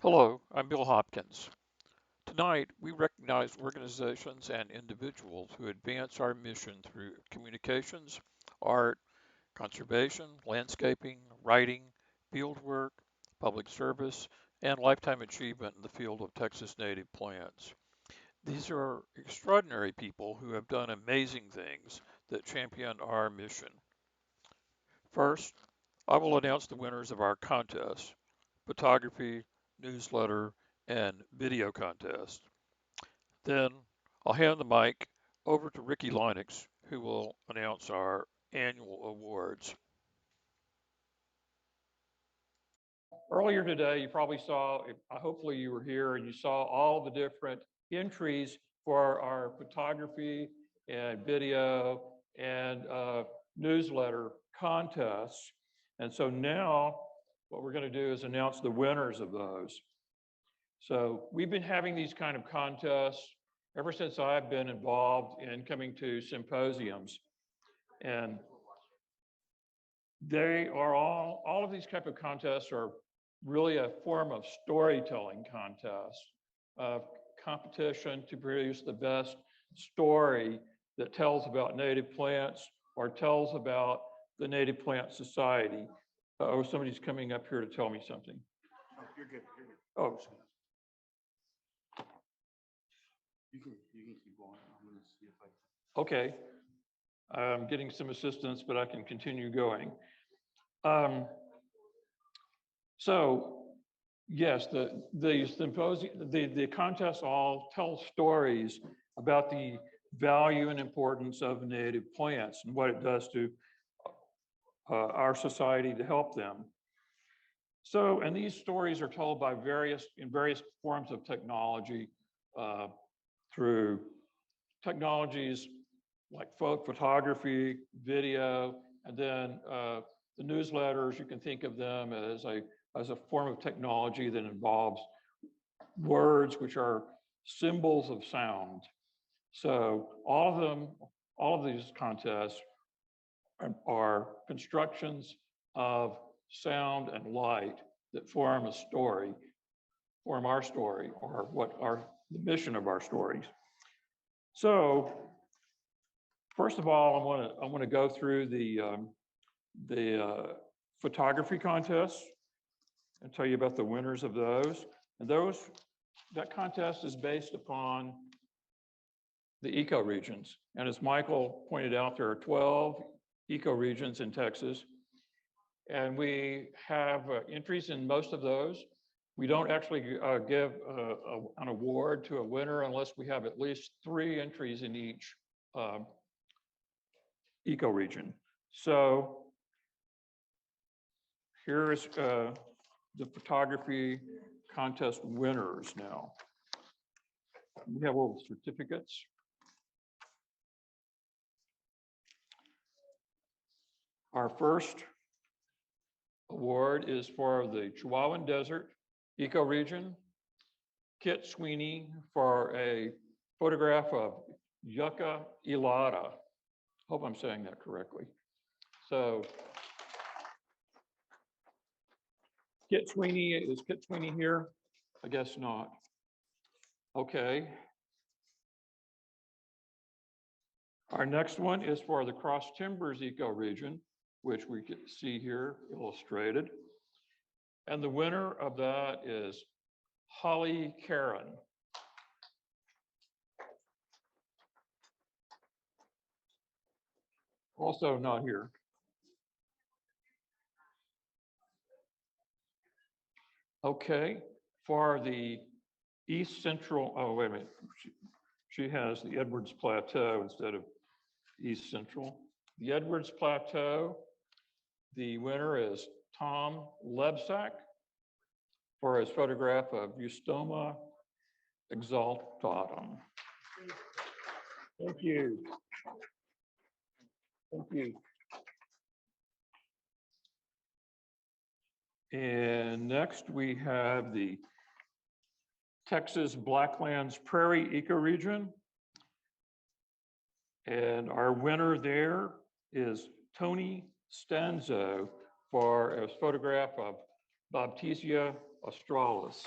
Hello, I'm Bill Hopkins. Tonight, we recognize organizations and individuals who advance our mission through communications, art, conservation, landscaping, writing, fieldwork, public service, and lifetime achievement in the field of Texas native plants. These are extraordinary people who have done amazing things that champion our mission. First, I will announce the winners of our contest, photography, newsletter, and video contest. Then I'll hand the mic over to Ricky Linux, who will announce our annual awards. Earlier today, you probably saw, hopefully you were here and you saw all the different entries for our photography and video and newsletter contests. And so now what we're going to do is announce the winners of those. So we've been having these kind of contests ever since I've been involved in coming to symposiums. And they are all of these type of contests are really a form of storytelling contest, of competition to produce the best story that tells about native plants or tells about the Native Plant Society. Oh, somebody's coming up here to tell me something. Oh, you're good. You're good. Oh, you can keep going. I'm going to see if I. Okay. I'm getting some assistance, but I can continue going. So yes, the symposium, the contests all tell stories about the value and importance of native plants and what it does to our society to help them. So, and these stories are told by various forms of technology through technologies like photography, video, and then the newsletters. You can think of them as a form of technology that involves words, which are symbols of sound. So all of these contests are constructions of sound and light that form a story, form our story, or what are the mission of our stories. So first of all, I want to go through the photography contests and tell you about the winners of those. And that contest is based upon the ecoregions. And as Michael pointed out, there are 12 ecoregions in Texas. And we have entries in most of those. We don't actually give an award to a winner unless we have at least 3 entries in each ecoregion. So here is the photography contest winners now. We have little certificates. Our first award is for the Chihuahuan Desert ecoregion. Kit Sweeney for a photograph of Yucca elata. Hope I'm saying that correctly. So Kit Sweeney, is Kit Sweeney here? I guess not. Okay. Our next one is for the Cross Timbers ecoregion, which we can see here illustrated. And the winner of that is Holly Karen. Also not here. Okay, for the East Central, oh, wait a minute. She has the Edwards Plateau instead of East Central. The Edwards Plateau, the winner is Tom Lebsack for his photograph of Eustoma exaltatum. Thank you. Thank you. And next we have the Texas Blacklands Prairie ecoregion. And our winner there is Tony Stanzo for a photograph of Baptisia australis.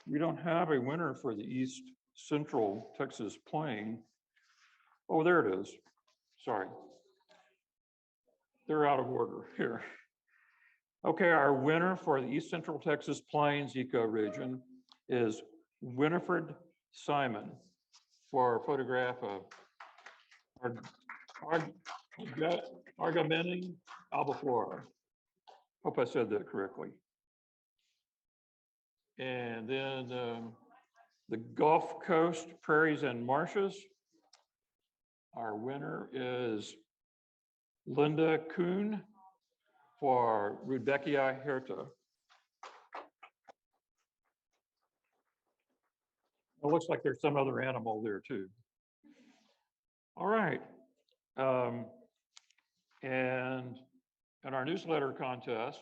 we don't have a winner for the East Central Texas Plain. Oh, there it is. Sorry. They're out of order here. Okay, our winner for the East Central Texas Plains ecoregion is Winifred Simon for a photograph of Argamene albiflora. Hope I said that correctly. And then the Gulf Coast Prairies and Marshes. Our winner is Linda Kuhn for Rudbeckia hirta. It looks like there's some other animal there too. All right. And in our newsletter contest,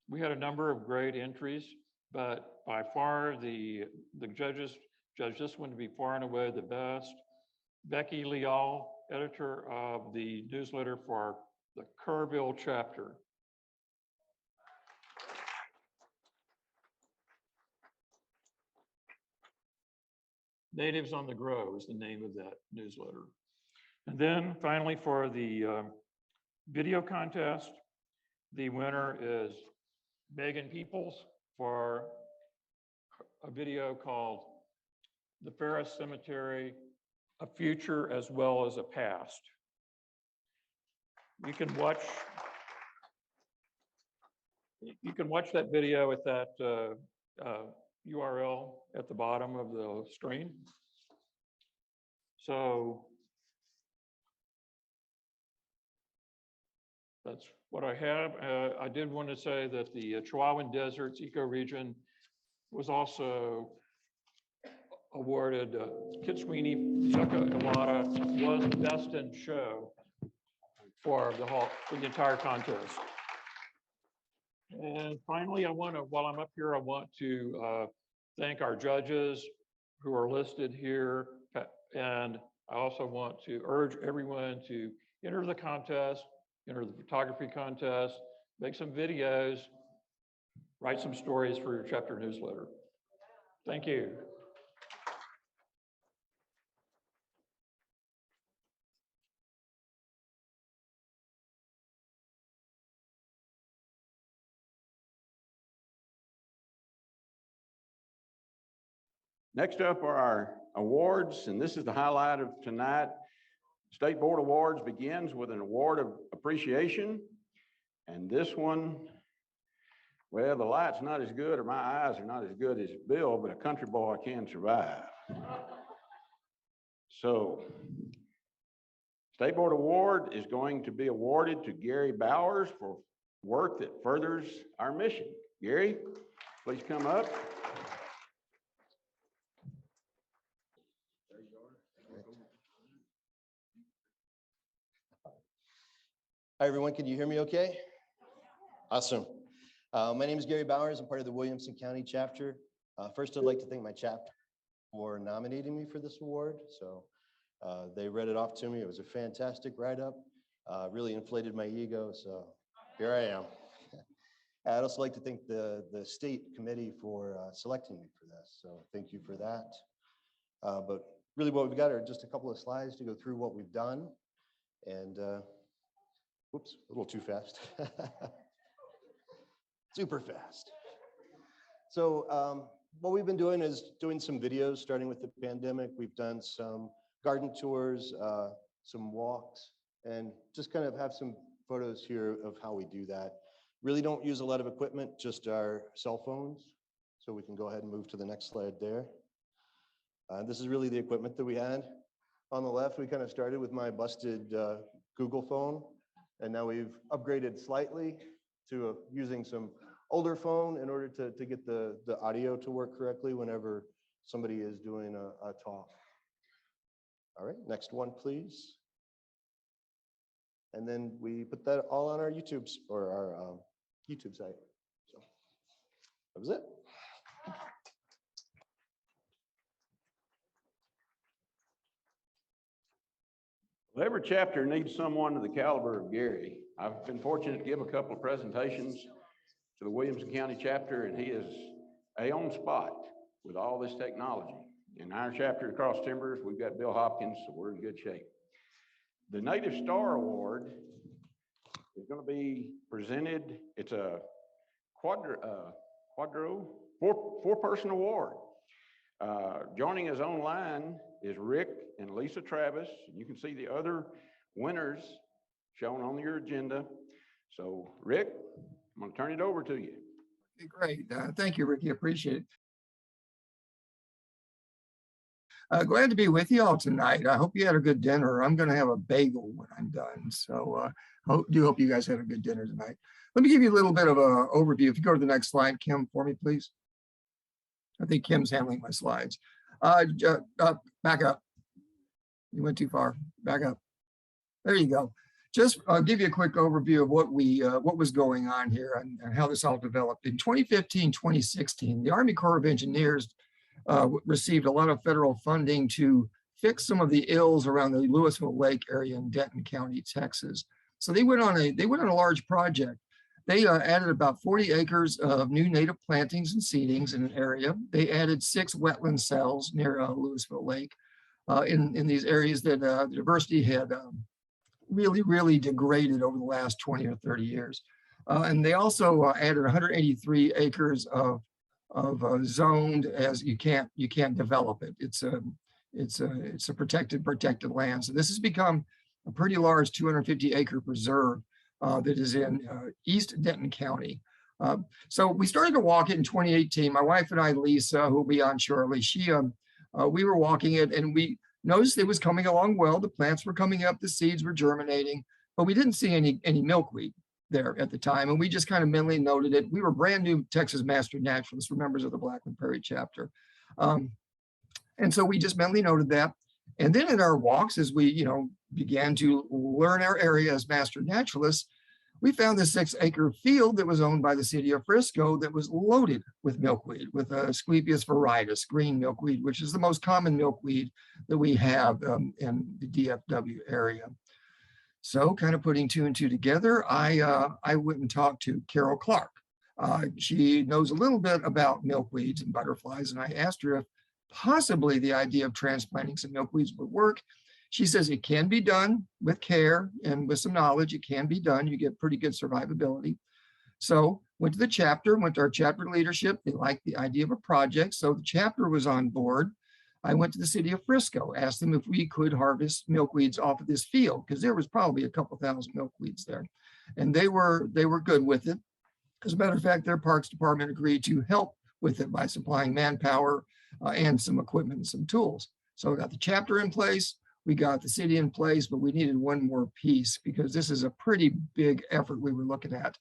we had a number of great entries, but by far the judges judged this one to be far and away the best. Becky Leal, editor of the newsletter for the Kerrville chapter. Natives on the Grow is the name of that newsletter. And then finally for the video contest, the winner is Megan Peoples for a video called The Ferris Cemetery, A Future as Well as a Past. You can watch that video at that URL at the bottom of the screen. So that's what I have. I did want to say that the Chihuahuan Deserts ecoregion was also awarded Kit Sweeney, Yucca Ilata was best in show for the entire contest. And finally, while I'm up here, I want to thank our judges who are listed here. And I also want to urge everyone to enter the contest, enter the photography contest, make some videos, write some stories for your chapter newsletter. Thank you. Next up are our awards, and this is the highlight of tonight. State Board Awards begins with an award of appreciation. And this one, well, the light's not as good or my eyes are not as good as Bill, but a country boy can survive. So, State Board Award is going to be awarded to Gary Bowers for work that furthers our mission. Gary, please come up. Hi, everyone. Can you hear me okay? Awesome. My name is Gary Bowers. I'm part of the Williamson County chapter. First, I'd like to thank my chapter for nominating me for this award. So they read it off to me. It was a fantastic write-up. Really inflated my ego. So here I am. I'd also like to thank the state committee for selecting me for this. So thank you for that. But really what we've got are just a couple of slides to go through what we've done. And whoops, a little too fast. Super fast. So what we've been doing is doing some videos starting with the pandemic. We've done some garden tours, some walks, and just kind of have some photos here of how we do that. Really don't use a lot of equipment, just our cell phones. So we can go ahead and move to the next slide there. This is really the equipment that we had. On the left, we kind of started with my busted Google phone. And now we've upgraded slightly to using some older phone in order to get the audio to work correctly whenever somebody is doing a talk. All right, next one, please. And then we put that all on our YouTube or our YouTube site. So that was it. Well, every chapter needs someone to the caliber of Gary. I've been fortunate to give a couple of presentations to the Williamson County chapter, and he is on spot with all this technology. In our chapter across timbers, we've got Bill Hopkins, so we're in good shape. The Native Star Award is going to be presented. It's a four-person award. Joining us online is Rick and Lisa Travis. You can see the other winners shown on your agenda. So, Rick, I'm going to turn it over to you. Great. Thank you, Ricky. Appreciate it. Glad to be with you all tonight. I hope you had a good dinner. I'm going to have a bagel when I'm done. So hope you guys had a good dinner tonight. Let me give you a little bit of an overview. If you go to the next slide, Kim, for me, please. I think Kim's handling my slides. Back up. You went too far. Back up. There you go. Just give you a quick overview of what was going on here and how this all developed. In 2015, 2016, the Army Corps of Engineers received a lot of federal funding to fix some of the ills around the Louisville Lake area in Denton County, Texas. So they went on a large project. They added about 40 acres of new native plantings and seedings in an area. They added 6 wetland cells near Louisville Lake in these areas that the diversity had really degraded over the last 20 or 30 years. And they also added 183 acres of zoned as you can't develop it. It's a protected land. So this has become a pretty large 250 acre preserve that is in East Denton County. So we started to walk it in 2018. My wife and I, Lisa, who will be on shortly, we were walking it and we noticed it was coming along well. The plants were coming up, the seeds were germinating, but we didn't see any milkweed there at the time. And we just kind of mentally noted it. We were brand new Texas Master Naturalists, we're members of the Blackman Prairie chapter. And so we just mentally noted that. And then in our walks, as we began to learn our area as Master Naturalists, we found this 6-acre field that was owned by the city of Frisco that was loaded with milkweed, with Asclepias viridis, green milkweed, which is the most common milkweed that we have in the DFW area. So kind of putting 2 and 2 together, I went and talked to Carol Clark. She knows a little bit about milkweeds and butterflies, and I asked her if possibly the idea of transplanting some milkweeds would work. She says it can be done with care and with some knowledge. It can be done. You get pretty good survivability. So went to the chapter, went to our chapter leadership. They liked the idea of a project. So the chapter was on board. I went to the city of Frisco, asked them if we could harvest milkweeds off of this field, because there was probably a couple thousand milkweeds there. And they were good with it. As a matter of fact, their parks department agreed to help with it by supplying manpower and some equipment and some tools. So we got the chapter in place. We got the city in place, but we needed one more piece because this is a pretty big effort we were looking at.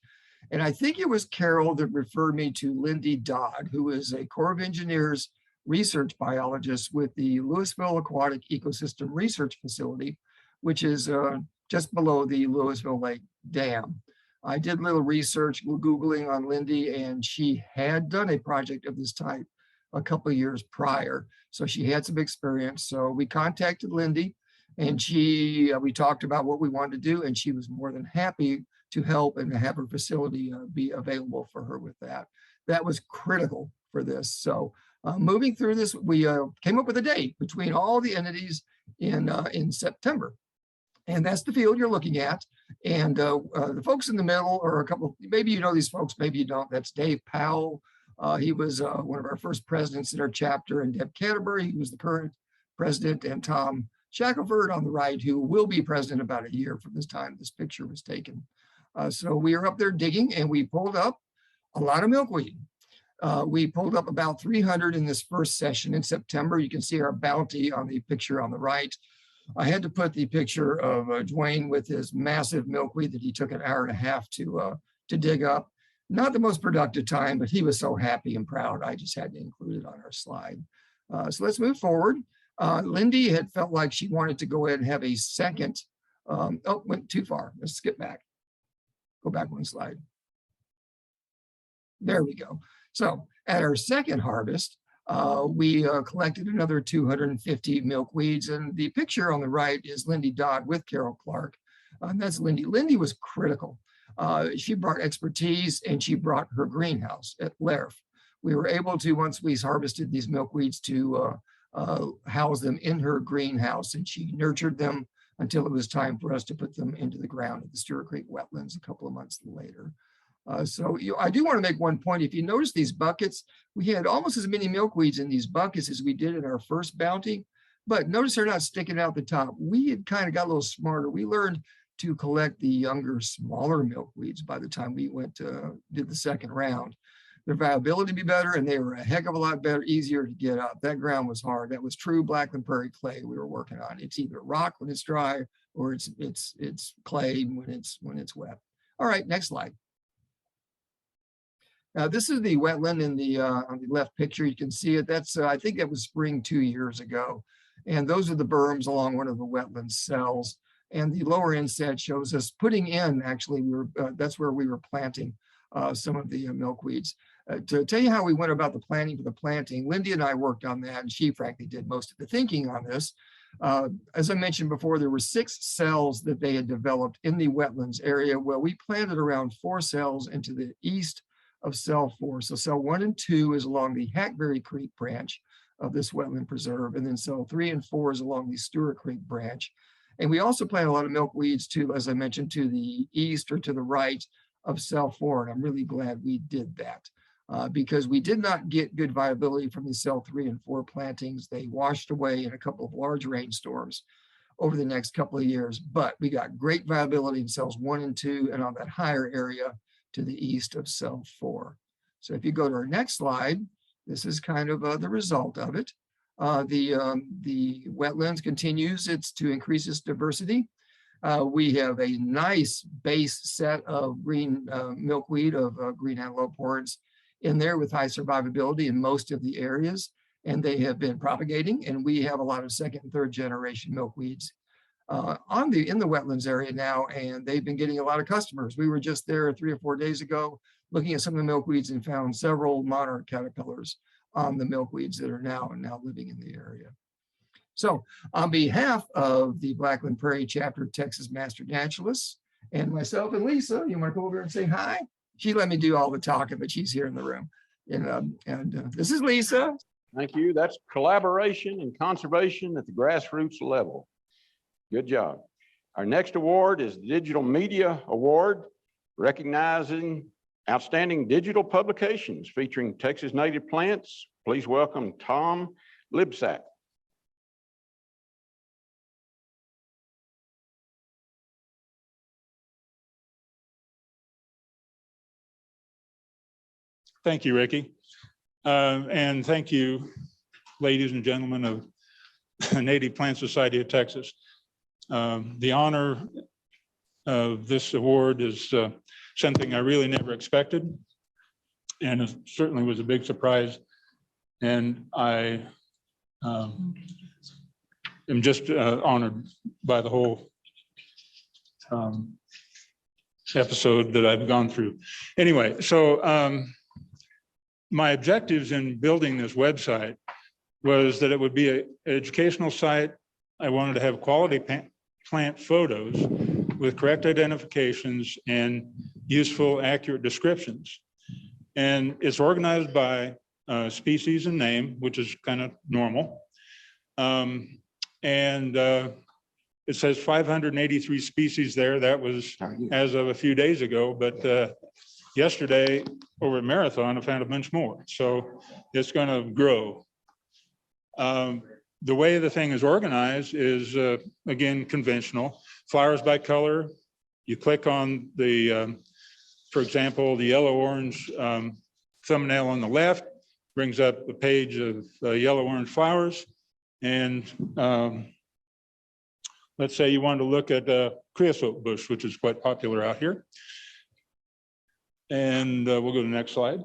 And I think it was Carol that referred me to Lindy Dodd, who is a Corps of Engineers research biologist with the Louisville Aquatic Ecosystem Research Facility, which is just below the Louisville Lake Dam. I did a little research, Googling on Lindy, and she had done a project of this type a couple of years prior. So she had some experience. So we contacted Lindy and we talked about what we wanted to do, and she was more than happy to help and to have her facility be available for her with that. That was critical for this. So moving through this, we came up with a date between all the entities in September. And that's the field you're looking at. And the folks in the middle are a couple, maybe you know these folks, maybe you don't. That's Dave Powell. He was one of our first presidents in our chapter, and Deb Canterbury, who was the current president, and Tom Shackelford on the right, who will be president about a year from this time this picture was taken. So we were up there digging, and we pulled up a lot of milkweed. We pulled up about 300 in this first session in September. You can see our bounty on the picture on the right. I had to put the picture of Dwayne with his massive milkweed that he took an hour and a half to dig up. Not the most productive time, but he was so happy and proud. I just had to include it on our slide. So let's move forward. Lindy had felt like she wanted to go ahead and have a second. Oh, went too far. Let's skip back. Go back one slide. There we go. So at our second harvest, we collected another 250 milkweeds, and the picture on the right is Lindy Dodd with Carol Clark. That's Lindy. Lindy was critical. She brought expertise, and she brought her greenhouse at Lerf, we were able to, once we harvested these milkweeds, to house them in her greenhouse, and she nurtured them until it was time for us to put them into the ground at the Stewart Creek wetlands a couple of months later. I do want to make one point. If you notice these buckets, we had almost as many milkweeds in these buckets as we did in our first bounty, but notice they're not sticking out the top. We had kind of got a little smarter. We learned to collect the younger, smaller milkweeds by the time we went did the second round. Their viability be better, and they were a heck of a lot better, easier to get up. That ground was hard. That was true Blackland Prairie clay we were working on. It's either rock when it's dry, or it's clay when it's wet. All right, next slide. Now this is the wetland in the on the left picture. You can see it. That's I think that was spring 2 years ago, and those are the berms along one of the wetland cells. And the lower inset shows us putting in. Actually, that's where we were planting some of the milkweeds. To tell you how we went about the planning for the planting, Lindy and I worked on that, and she frankly did most of the thinking on this. As I mentioned before, there were 6 cells that they had developed in the wetlands area. Well, we planted around 4 cells into the east of cell 4. So cell 1 and 2 is along the Hackberry Creek branch of this wetland preserve, and then cell 3 and 4 is along the Stewart Creek branch. And we also planted a lot of milkweeds to, as I mentioned, to the east or to the right of cell 4, and I'm really glad we did that. Because we did not get good viability from the cell 3 and 4 plantings. They washed away in a couple of large rainstorms over the next couple of years, but we got great viability in cells 1 and 2 and on that higher area to the east of cell 4. So if you go to our next slide, this is kind of the result of it. The wetlands continues to increase its diversity. We have a nice base set of green milkweed of green antelope horns in there with high survivability in most of the areas, and they have been propagating, and we have a lot of second and third generation milkweeds in the wetlands area now, and they've been getting a lot of customers. We were just there 3 or 4 days ago looking at some of the milkweeds and found several monarch caterpillars on the milkweeds that are now living in the area. So on behalf of the Blackland Prairie chapter of Texas Master Naturalists and myself and Lisa, you want to come over and say hi? She let me do all the talking, but she's here in the room. And this is Lisa. Thank you. That's collaboration and conservation at the grassroots level. Good job. Our next award is the Digital Media Award, recognizing outstanding digital publications featuring Texas native plants. Please welcome Tom Lebsack. Thank you, Ricky. And thank you, ladies and gentlemen of Native Plant Society of Texas. The honor of this award is something I really never expected, and it certainly was a big surprise. And I am just honored by the whole episode that I've gone through. Anyway, so my objectives in building this website was that it would be an educational site. I wanted to have quality plant photos with correct identifications and useful, accurate descriptions. And it's organized by species and name, which is kind of normal. It says 583 species there. That was as of a few days ago, but yesterday over at Marathon, I found a bunch more. So it's going to grow. The way the thing is organized is, again, conventional. Flowers by color. You click on the, for example, the yellow-orange thumbnail on the left, brings up a page of yellow-orange flowers. And let's say you wanted to look at a creosote bush, which is quite popular out here. And we'll go to the next slide.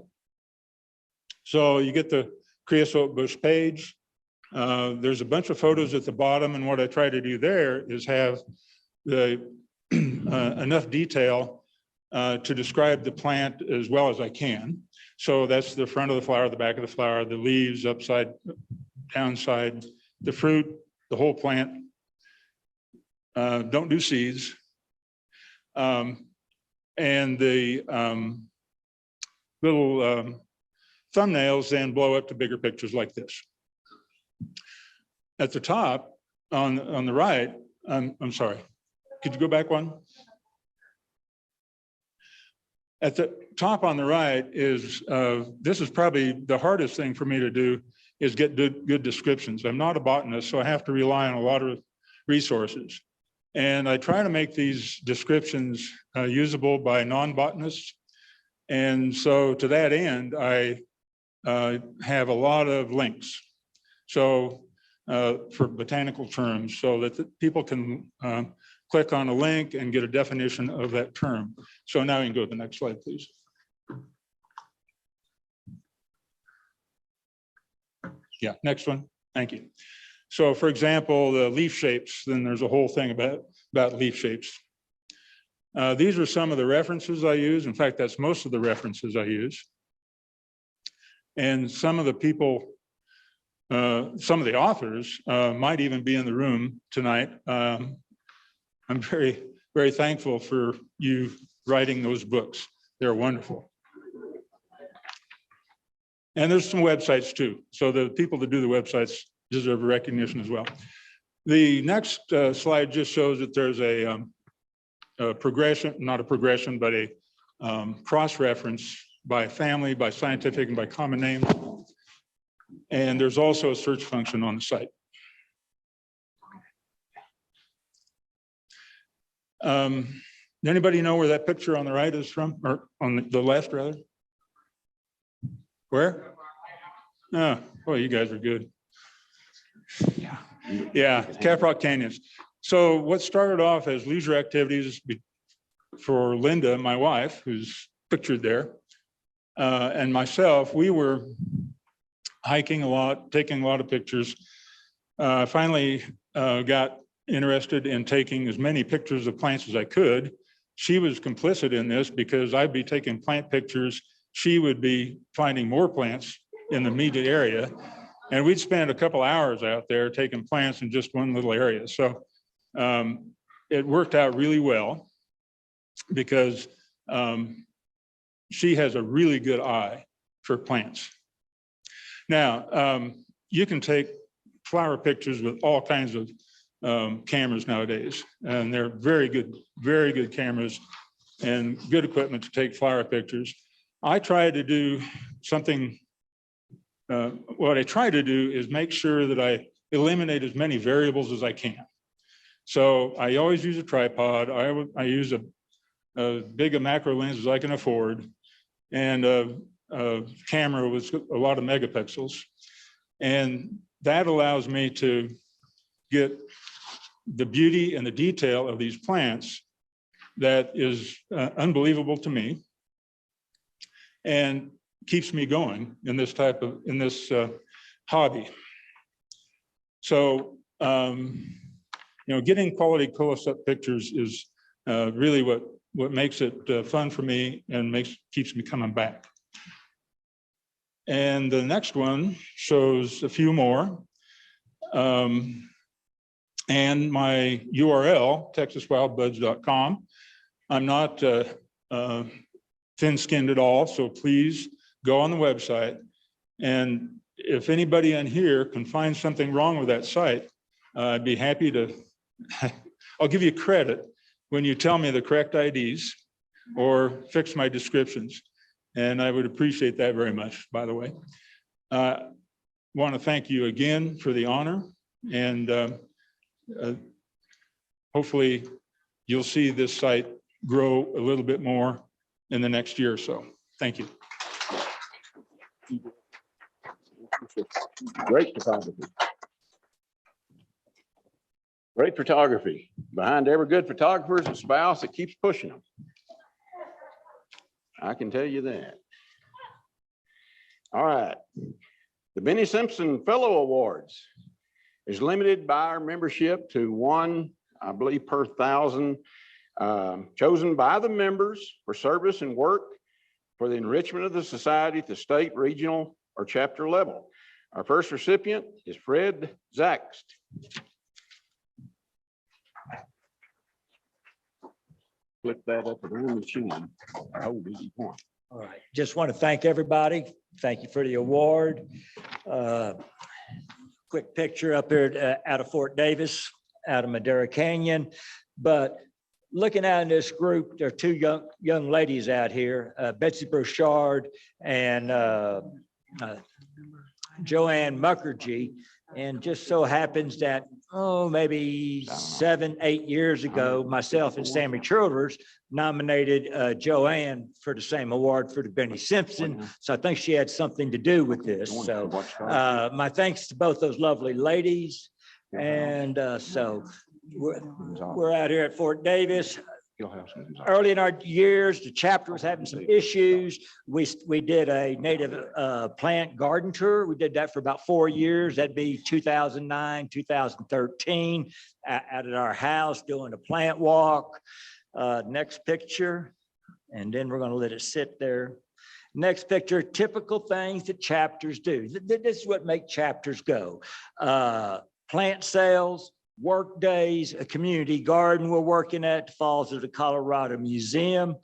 So you get the creosote bush page. There's a bunch of photos at the bottom, and what I try to do there is have the enough detail to describe the plant as well as I can. So that's the front of the flower, the back of the flower, the leaves, upside, downside, the fruit, the whole plant. Don't do seeds. And the little thumbnails then blow up to bigger pictures like this. At the top, on the right, I'm sorry, could you go back one? At the top on the right is, this is probably the hardest thing for me to do, is get good descriptions. I'm not a botanist, so I have to rely on a lot of resources. And I try to make these descriptions usable by non-botanists. And so to that end, I have a lot of links. So for botanical terms, so that people can click on a link and get a definition of that term. So now you can go to the next slide, please. Yeah, next one. Thank you. So for example, the leaf shapes, then there's a whole thing about leaf shapes. These are some of the references I use. In fact, that's most of the references I use. And some of the people, some of the authors might even be in the room tonight. I'm very, very thankful for you writing those books. They're wonderful. And there's some websites too. So the people that do the websites deserve recognition as well. The next slide just shows that there's a progression, not a progression, but a cross-reference by family, by scientific, and by common name. And there's also a search function on the site. Anybody know where that picture on the right is from, or on the left rather? Where? Oh, well, you guys are good. Yeah, Caprock Canyons. So what started off as leisure activities for Linda, my wife, who's pictured there, and myself, we were hiking a lot, taking a lot of pictures. Finally got interested in taking as many pictures of plants as I could. She was complicit in this because I'd be taking plant pictures. She would be finding more plants in the immediate area. And we'd spend a couple hours out there taking plants in just one little area. So it worked out really well because she has a really good eye for plants. Now, you can take flower pictures with all kinds of cameras nowadays, and they're very good cameras and good equipment to take flower pictures. I try to do something, what I try to do is make sure that I eliminate as many variables as I can. So I always use a tripod. I use a big a macro lens as I can afford, and a camera with a lot of megapixels. And that allows me to get the beauty and the detail of these plants that is unbelievable to me and keeps me going in this hobby. So, getting quality close-up pictures is really what makes it fun for me and keeps me coming back. And the next one shows a few more. And my URL, texaswildbuds.com. I'm not thin-skinned at all, so please go on the website. And if anybody in here can find something wrong with that site, I'd be happy to, I'll give you credit when you tell me the correct IDs or fix my descriptions. And I would appreciate that very much, by the way. I want to thank you again for the honor, and hopefully you'll see this site grow a little bit more in the next year or so. Thank you. Great photography. Great photography. Behind every good photographer is a spouse that keeps pushing them. I can tell you that. All right. The Benny Simpson Fellow Awards is limited by our membership to one, I believe, per 1,000, chosen by the members for service and work for the enrichment of the society at the state, regional, or chapter level. Our first recipient is Fred Zaxt. Flip that up around the machine. Hold easy point. All right, just want to thank everybody Thank you for the award. Quick picture up here out of Fort Davis, out of Madera Canyon. But looking out in this group, there are two young ladies out here, Betsy Brochard and Joanne Mukherjee. And just so happens that, maybe 7, 8 years ago, myself and Sammy Childers nominated Joanne for the same award for the Benny Simpson. So I think she had something to do with this. So my thanks to both those lovely ladies. And so we're out here at Fort Davis. Early in our years, the chapter was having some issues. We did a native plant garden tour. We did that for about 4 years. That'd be 2009, 2013, out at our house doing a plant walk. Next picture, and then we're going to let it sit there. Next picture, typical things that chapters do. This is what make chapters go. Plant sales, work days, a community garden we're working at, Falls of the Colorado Museum.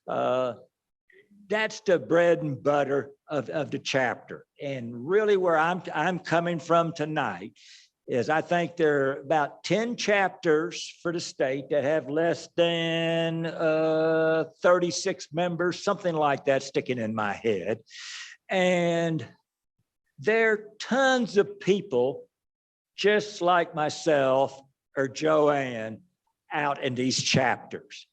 That's the bread and butter of the chapter. And really where I'm coming from tonight is I think there are about 10 chapters for the state that have less than 36 members, something like that sticking in my head. And there are tons of people just like myself or Joanne out in these chapters.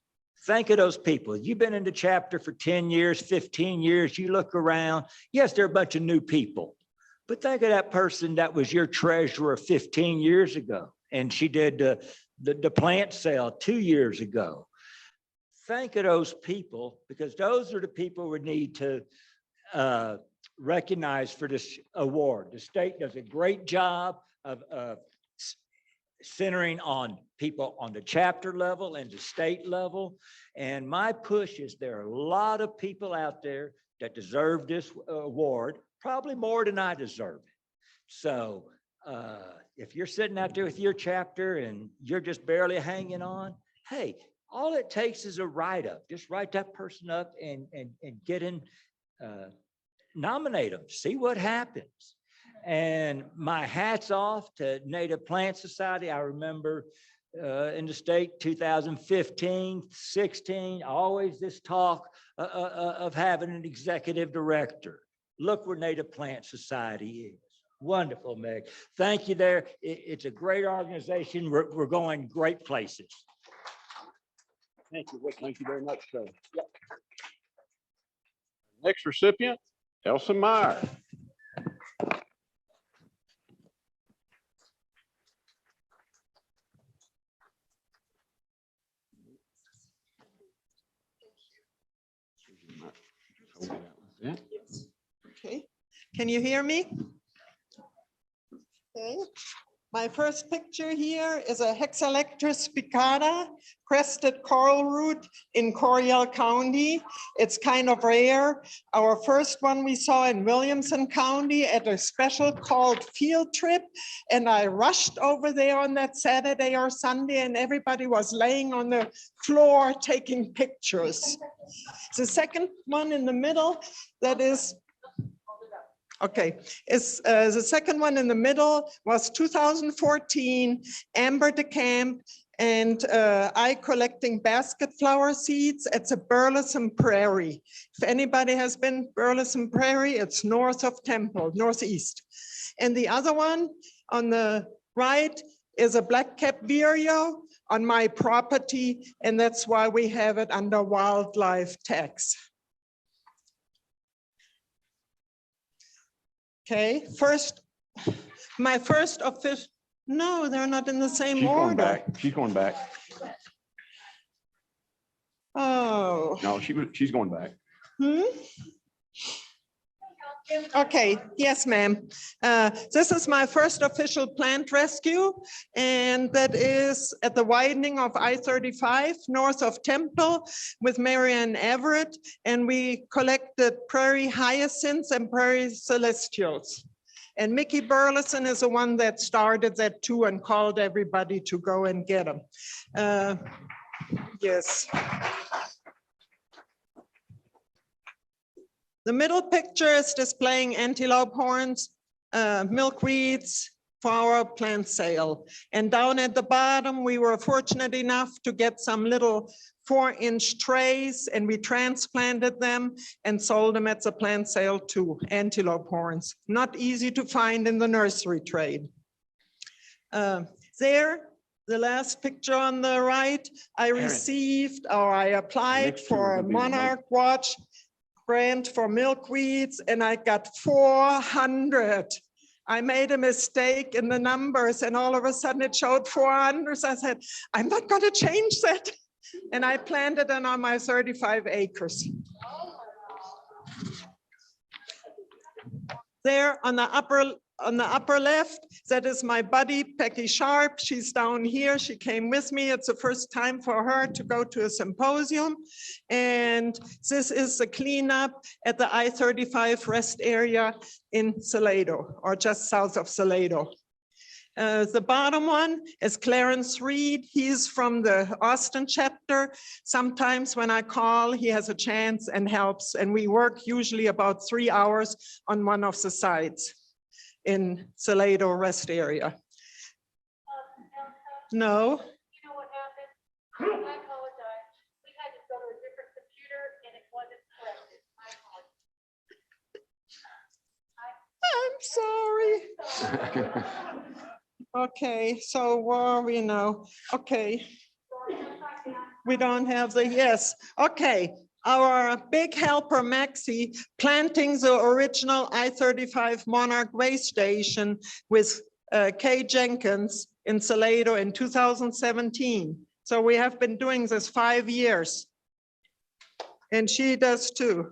Think of those people. You've been in the chapter for 10 years, 15 years, you look around. Yes, there are a bunch of new people, but think of that person that was your treasurer 15 years ago, and she did the plant sale 2 years ago. Think of those people, because those are the people we need to recognize for this award. The state does a great job of centering on people on the chapter level and the state level. And my push is there are a lot of people out there that deserve this award, probably more than I deserve it. So if you're sitting out there with your chapter and you're just barely hanging on, hey, all it takes is a write-up. Just write that person up and get in, nominate them, see what happens. And my hat's off to Native Plant Society. I remember in the state 2015, 16, always this talk of having an executive director. Look where Native Plant Society is. Wonderful, Meg. Thank you there. It's a great organization. We're going great places. Thank you, Rick. Thank you very much, sir. Yep. Next recipient, Elsa Meyer. Okay, can you hear me? Okay, my first picture here is a Hexalectris spicata, crested coral root in Coryell County. It's kind of rare. Our first one we saw in Williamson County at a special called Field Trip. And I rushed over there on that Saturday or Sunday and everybody was laying on the floor taking pictures. The second one in the middle, that is, okay, is the second one in the middle was 2014, Amber DeCamp and I collecting basket flower seeds at the Burleson Prairie. If anybody has been Burleson Prairie, it's north of Temple, northeast. And the other one on the right is a black-capped vireo on my property, and that's why we have it under wildlife tax. Okay, my first official, no, they're not in the same order. Going back. She's going back. Oh. No, she's going back. Okay, yes, ma'am. This is my first official plant rescue, and that is at the widening of I-35 north of Temple with Marianne Everett, and we collected prairie hyacinths and prairie celestials. And Mickey Burleson is the one that started that too and called everybody to go and get them. Yes. The middle picture is displaying antelope horns, milkweeds for our plant sale. And down at the bottom, we were fortunate enough to get some little 4-inch trays, and we transplanted them and sold them at the plant sale too, antelope horns. Not easy to find in the nursery trade. There, the last picture on the right, I received or I applied for a Monarch Watch grant for milkweeds, and I got 400. I made a mistake in the numbers, and all of a sudden it showed 400. I said, I'm not going to change that. And I planted it on my 35 acres. There on the upper left, that is my buddy, Becky Sharp. She's down here. She came with me. It's the first time for her to go to a symposium. And this is the cleanup at the I-35 rest area in Salado, or just south of Salado. The bottom one is Clarence Reed. He's from the Austin chapter. Sometimes when I call, he has a chance and helps. And we work usually about 3 hours on one of the sites in Salado rest area. No. You know what happened? I apologize. We had to go to a different computer and it wasn't corrected. I apologize. I'm sorry. Okay, so where are we now? Okay. We don't have the, yes. Okay, our big helper, Maxie, planting the original I-35 Monarch way station with Kay Jenkins in Salado in 2017. So we have been doing this 5 years. And she does too.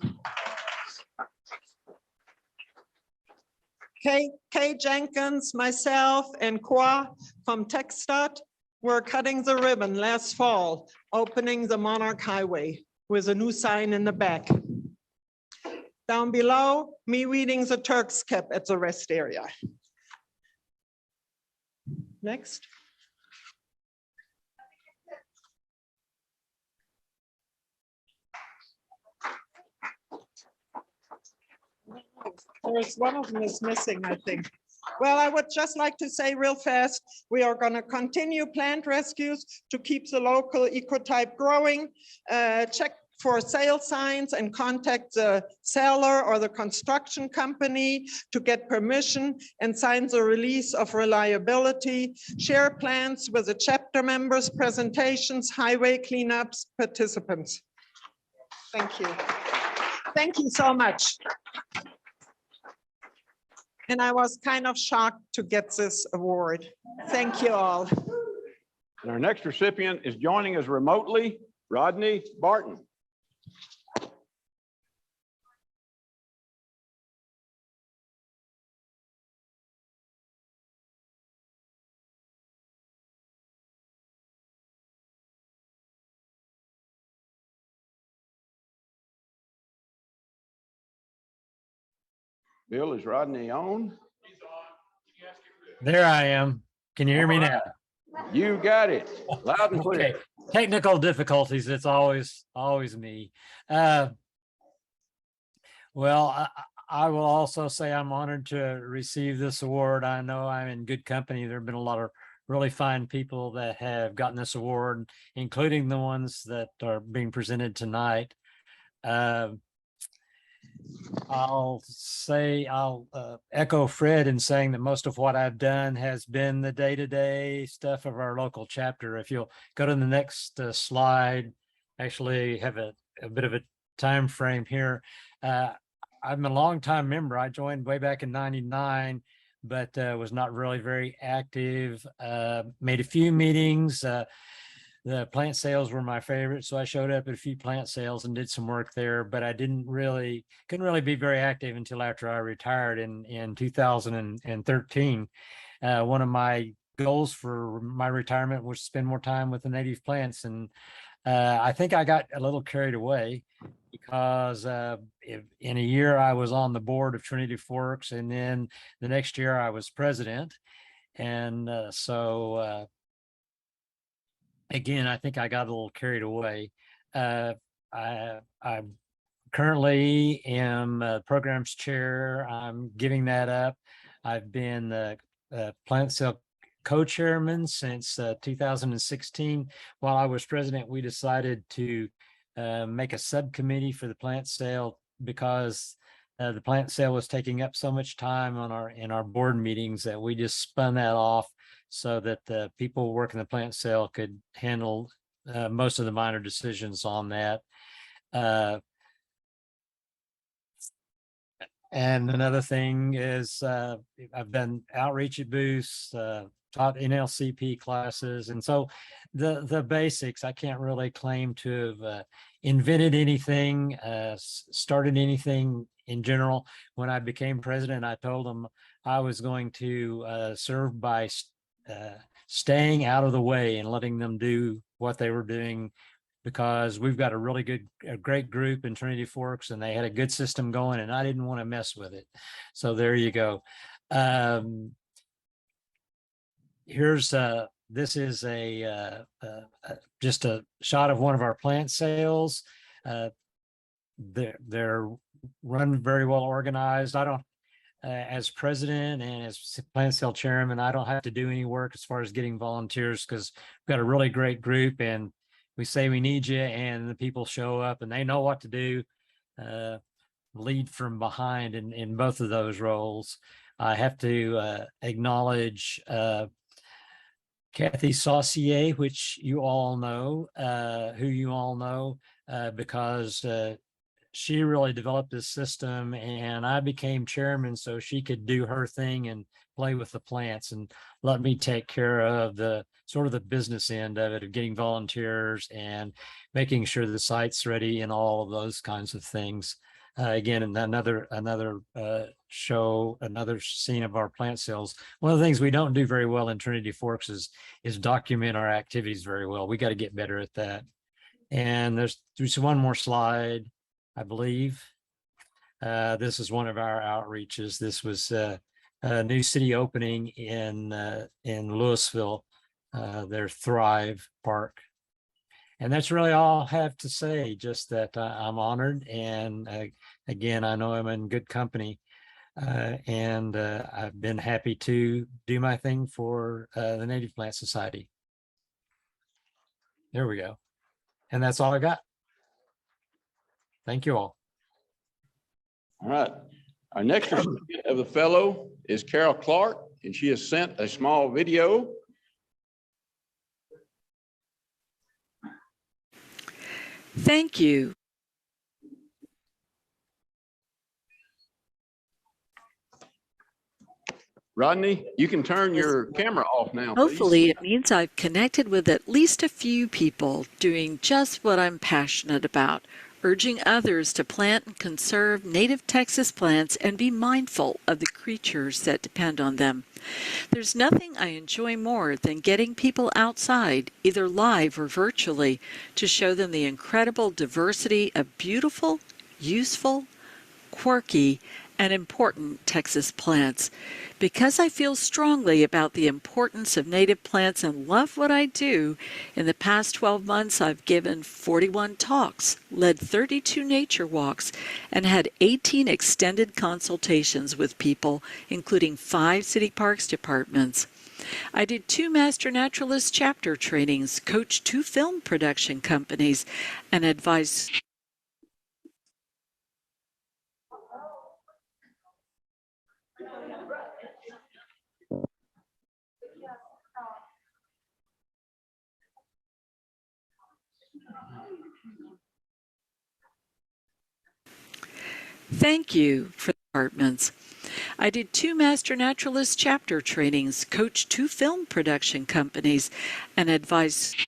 Kay Jenkins, myself, and Kwa from TechStot were cutting the ribbon last fall, opening the Monarch Highway with a new sign in the back. Down below, me weeding the Turk's Cap at the rest area. Next. There's one of them is missing, I think. Well, I would just like to say real fast, we are going to continue plant rescues to keep the local ecotype growing. Check for sale signs and contact the seller or the construction company to get permission and sign the release of reliability. Share plans with the chapter members, presentations, highway cleanups, participants. Thank you. Thank you so much. And I was kind of shocked to get this award. Thank you all. And our next recipient is joining us remotely, Rodney Barton. Bill, is Rodney on? There I am. Can you hear me now? You got it. Loud and clear. Okay. Technical difficulties. It's always me. Well, I will also say I'm honored to receive this award. I know I'm in good company. There have been a lot of really fine people that have gotten this award, including the ones that are being presented tonight. I'll echo Fred in saying that most of what I've done has been the day-to-day stuff of our local chapter. If you'll go to the next slide, actually have a bit of a time frame here. I'm a longtime member. I joined way back in '99, but was not really very active. Made a few meetings. The plant sales were my favorite, so I showed up at a few plant sales and did some work there, but I couldn't really be very active until after I retired in 2013. One of my goals for my retirement was to spend more time with the native plants, and I think I got a little carried away because in a year I was on the board of Trinity Forks, and then the next year I was president, and again, I think I got a little carried away. I currently am programs chair. I'm giving that up. I've been the plant sale co-chairman since 2016. While I was president, we decided to make a subcommittee for the plant sale because the plant sale was taking up so much time in our board meetings that we just spun that off so that the people working the plant sale could handle most of the minor decisions on that. And another thing is I've done outreach at booths, taught NLCP classes. And so the basics, I can't really claim to have invented anything, started anything in general. When I became president, I told them I was going to serve by staying out of the way and letting them do what they were doing, because we've got a great group in Trinity Forks, and they had a good system going, and I didn't want to mess with it. So there you go. This is just a shot of one of our plant sales. They're run very well organized. I don't, as president and as plant sale chairman, I don't have to do any work as far as getting volunteers, because we've got a really great group, and we say we need you, and the people show up and they know what to do. Lead from behind in both of those roles. I have to acknowledge Kathy Saucier, which you all know, who you all know, because she really developed this system, and I became chairman so she could do her thing and play with the plants and let me take care of the sort of the business end of it, of getting volunteers and making sure the site's ready and all of those kinds of things. Again, and another show, another scene of our plant sales. One of the things we don't do very well in Trinity Forks is document our activities very well. We got to get better at that. And there's one more slide, I believe. This is one of our outreaches. This was a new city opening in Louisville, their Thrive Park. And that's really all I have to say, just that I'm honored. And again, I know I'm in good company. And I've been happy to do my thing for the Native Plant Society. There we go. And that's all I got. Thank you all. All right. Our next recipient of the fellow is Carol Clark, and she has sent a small video. Thank you. Rodney, you can turn your camera off now, please. Hopefully it means I've connected with at least a few people doing just what I'm passionate about, urging others to plant and conserve native Texas plants and be mindful of the creatures that depend on them. There's nothing I enjoy more than getting people outside, either live or virtually, to show them the incredible diversity of beautiful, useful, quirky, and important Texas plants. Because I feel strongly about the importance of native plants and love what I do, in the past 12 months I've given 41 talks, led 32 nature walks, and had 18 extended consultations with people, including 5 city parks departments. I did 2 Master Naturalist chapter trainings, coached 2 film production companies, and advised Thank you for the departments. I did 2 Master Naturalist chapter trainings, coached 2 film production companies, and advised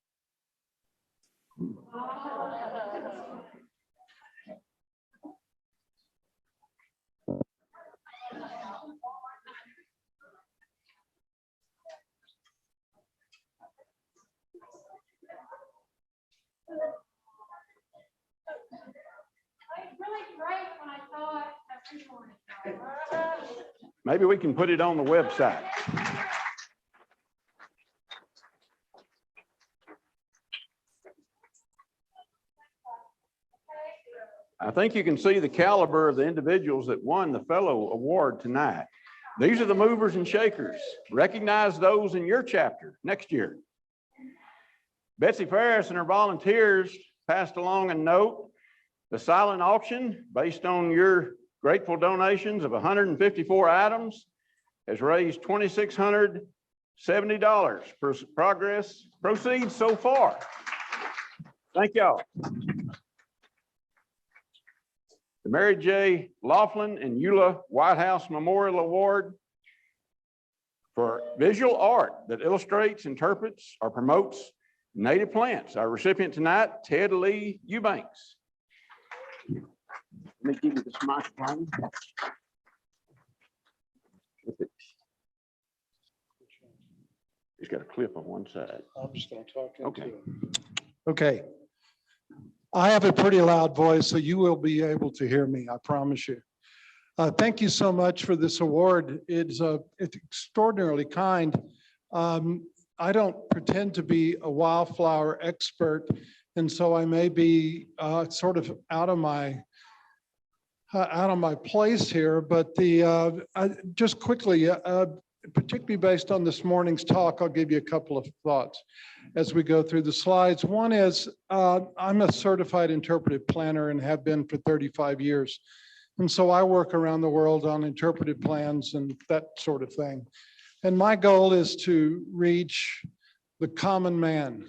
Maybe we can put it on the website. I think you can see the caliber of the individuals that won the fellow award tonight. These are the movers and shakers. Recognize those in your chapter next year. Betsy Ferris and her volunteers passed along a note. The silent auction, based on your grateful donations of 154 items, has raised $2,670. Progress proceeds so far. Thank y'all. The Mary J. Laughlin and Eula Whitehouse Memorial Award for visual art that illustrates, interprets, or promotes native plants. Our recipient tonight, Ted Lee Eubanks. Let me give you this microphone. He's got a clip on one side. I'm just going to talk into Okay. it. Okay. I have a pretty loud voice, so you will be able to hear me, I promise you. Thank you so much for this award. It's extraordinarily kind. I don't pretend to be a wildflower expert, and so I may be sort of out of my place here, but just quickly, particularly based on this morning's talk, I'll give you a couple of thoughts as we go through the slides. One is I'm a certified interpretive planner and have been for 35 years. And so I work around the world on interpretive plans and that sort of thing. And my goal is to reach the common man,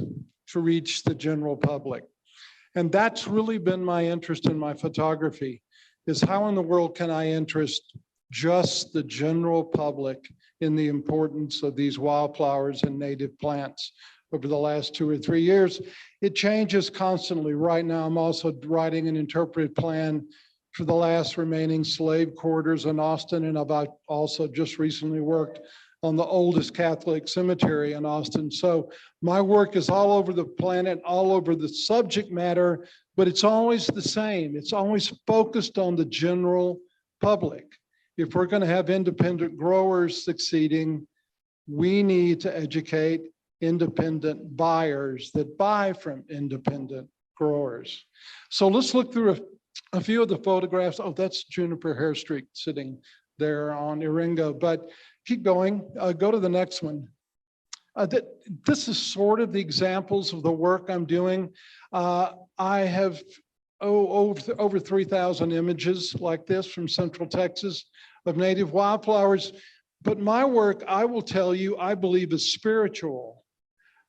to reach the general public. And that's really been my interest in my photography, is how in the world can I interest just the general public in the importance of these wildflowers and native plants. Over the last 2 or 3 years, it changes constantly. Right now, I'm also writing an interpretive plan for the last remaining slave quarters in Austin, and I've also just recently worked on the oldest Catholic cemetery in Austin. So my work is all over the planet, all over the subject matter, but it's always the same. It's always focused on the general public. If we're going to have independent growers succeeding, we need to educate independent buyers that buy from independent growers. So let's look through a few of the photographs. Oh, that's Juniper hair streak sitting there on Iringo, but keep going. Go to the next one. This is sort of the examples of the work I'm doing. I have over 3,000 images like this from Central Texas of native wildflowers. But my work, I will tell you, I believe is spiritual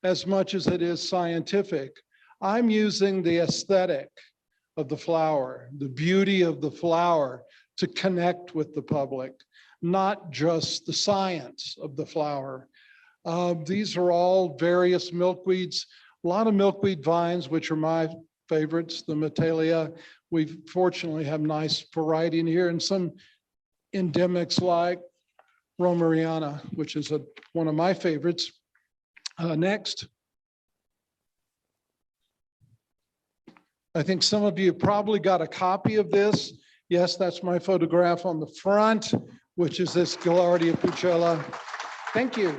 as much as it is scientific. I'm using the aesthetic of the flower, the beauty of the flower to connect with the public, not just the science of the flower. These are all various milkweeds, a lot of milkweed vines, which are my favorites, the Metalia. We fortunately have nice variety in here, and some endemics like Romeriana, which is one of my favorites. Next. I think some of you probably got a copy of this. Yes, that's my photograph on the front, which is this Gaillardia pucella. Thank you.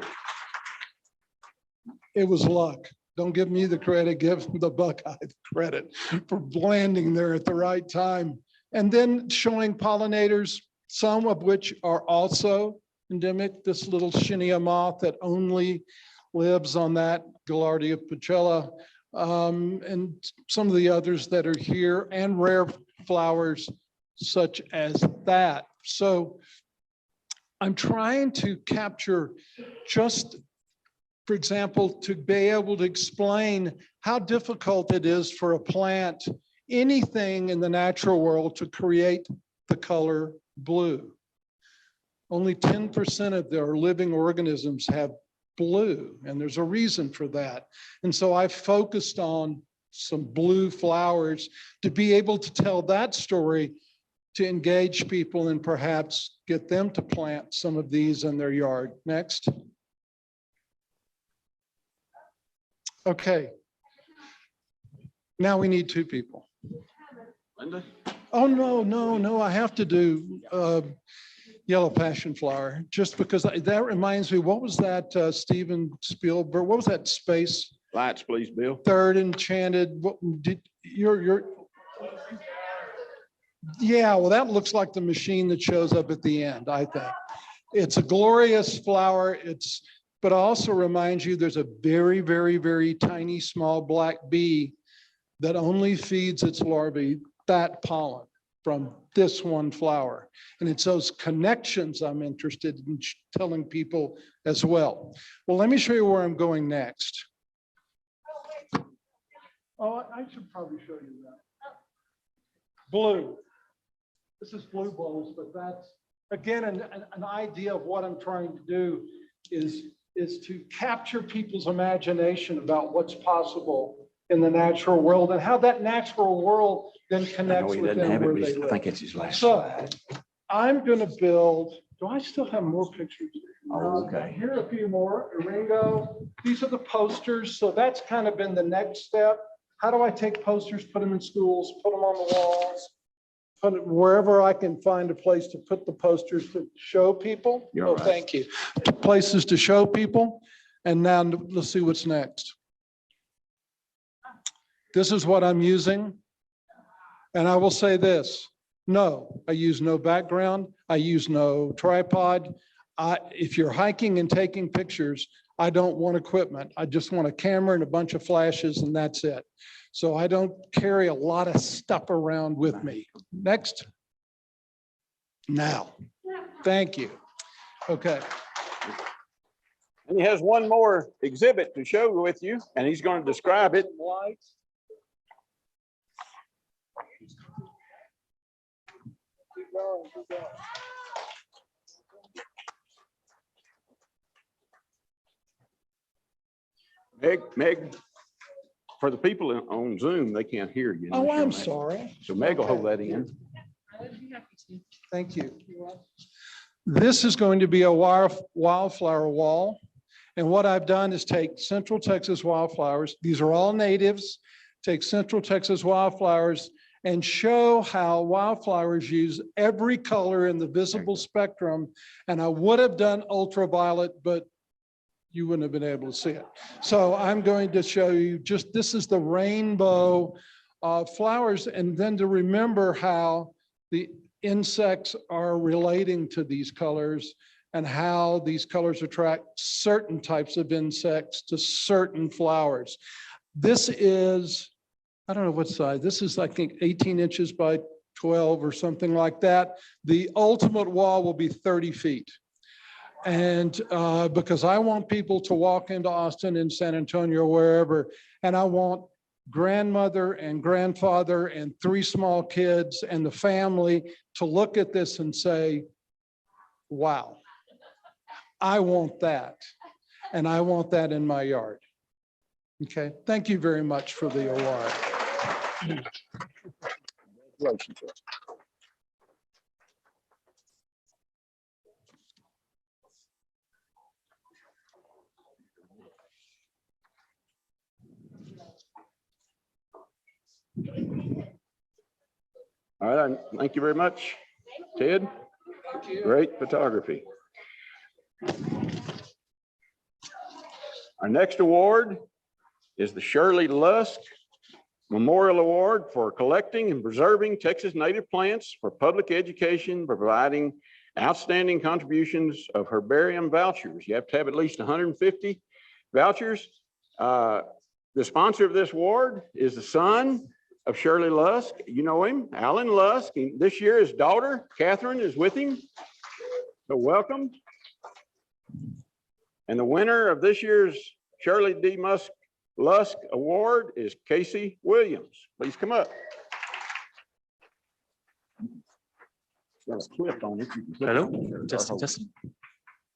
It was luck. Don't give me the credit, give the Buckeye the credit for landing there at the right time. And then showing pollinators, some of which are also endemic. This little Shinia moth that only lives on that Gaillardia pucella, and some of the others that are here, and rare flowers such as that. So I'm trying to capture just, for example, to be able to explain how difficult it is for a plant, anything in the natural world, to create the color blue. Only 10% of their living organisms have blue, and there's a reason for that. And so I focused on some blue flowers to be able to tell that story, to engage people and perhaps get them to plant some of these in their yard. Next. Okay. Now we need 2 people. Linda? Oh, no, I have to do yellow passion flower, just because that reminds me, what was that Steven Spielberg, what was that space? Lights, please, Bill. Third Enchanted, what did Yeah, well, that looks like the machine that shows up at the end, I think. It's a glorious flower. But also reminds you there's a very, very, very tiny, small black bee that only feeds its larvae that pollen from this one flower. And it's those connections I'm interested in telling people as well. Well, let me show you where I'm going next. Oh, I should probably show you that. Blue. This is blue bowls, but that's, again, an idea of what I'm trying to do is to capture people's imagination about what's possible in the natural world and how that natural world then connects with them where they live. I think it's his last. So I'm going to build, do I still have more pictures? Oh, okay. Here are a few more, Ringo. These are the posters. So that's kind of been the next step. How do I take posters, put them in schools, put them on the walls, put it wherever I can find a place to put the posters to show people? You're right. Thank you. Places to show people. And now let's see what's next. This is what I'm using. And I will say this, no, I use no background. I use no tripod. If you're hiking and taking pictures, I don't want equipment. I just want a camera and a bunch of flashes and that's it. So I don't carry a lot of stuff around with me. Next. Now, thank you. Okay. And he has one more exhibit to show with you, and he's going to describe it. Meg, for the people on Zoom, they can't hear you. Oh, I'm sorry. So Meg will hold that in. Thank you. This is going to be a wildflower wall. And what I've done is take Central Texas wildflowers. These are all natives. Take Central Texas wildflowers and show how wildflowers use every color in the visible spectrum. And I would have done ultraviolet, but you wouldn't have been able to see it. So I'm going to show you just, this is the rainbow flowers, and then to remember how the insects are relating to these colors and how these colors attract certain types of insects to certain flowers. This is, I don't know what size, this is I think 18 inches by 12 or something like that. The ultimate wall will be 30 feet. And because I want people to walk into Austin and San Antonio, wherever, and I want grandmother and grandfather and 3 small kids and the family to look at this and say, wow, I want that. And I want that in my yard. Okay, thank you very much for the award. All right, thank you very much, Ted. Great photography. Our next award is the Shirley Lusk Memorial Award for collecting and preserving Texas native plants for public education, providing outstanding contributions of herbarium vouchers. You have to have at least 150 vouchers. The sponsor of this award is the son of Shirley Lusk. You know him, Alan Lusk. This year his daughter, Catherine, is with him. So welcome. And the winner of this year's Shirley D. Lusk Award is Casey Williams. Please come up. Hello, testing. Can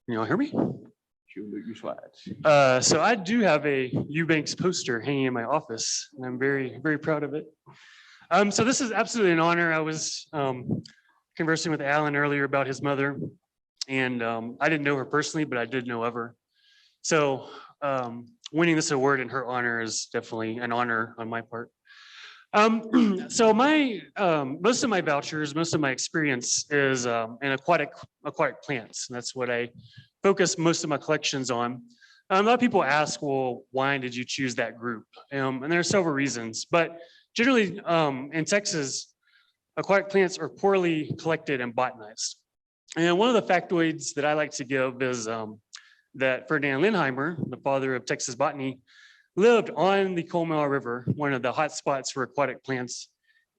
you all hear me? Your slides. So I do have a Eubanks poster hanging in my office, and I'm very, very proud of it. So this is absolutely an honor. I was conversing with Alan earlier about his mother, and I didn't know her personally, but I did know of her. So winning this award in her honor is definitely an honor on my part. So my most of my vouchers, most of my experience is in aquatic plants. And that's what I focus most of my collections on. A lot of people ask, well, why did you choose that group? And there are several reasons, but generally in Texas, aquatic plants are poorly collected and botanized. And one of the factoids that I like to give is that Ferdinand Lindheimer, the father of Texas botany, lived on the Comal River, one of the hot spots for aquatic plants.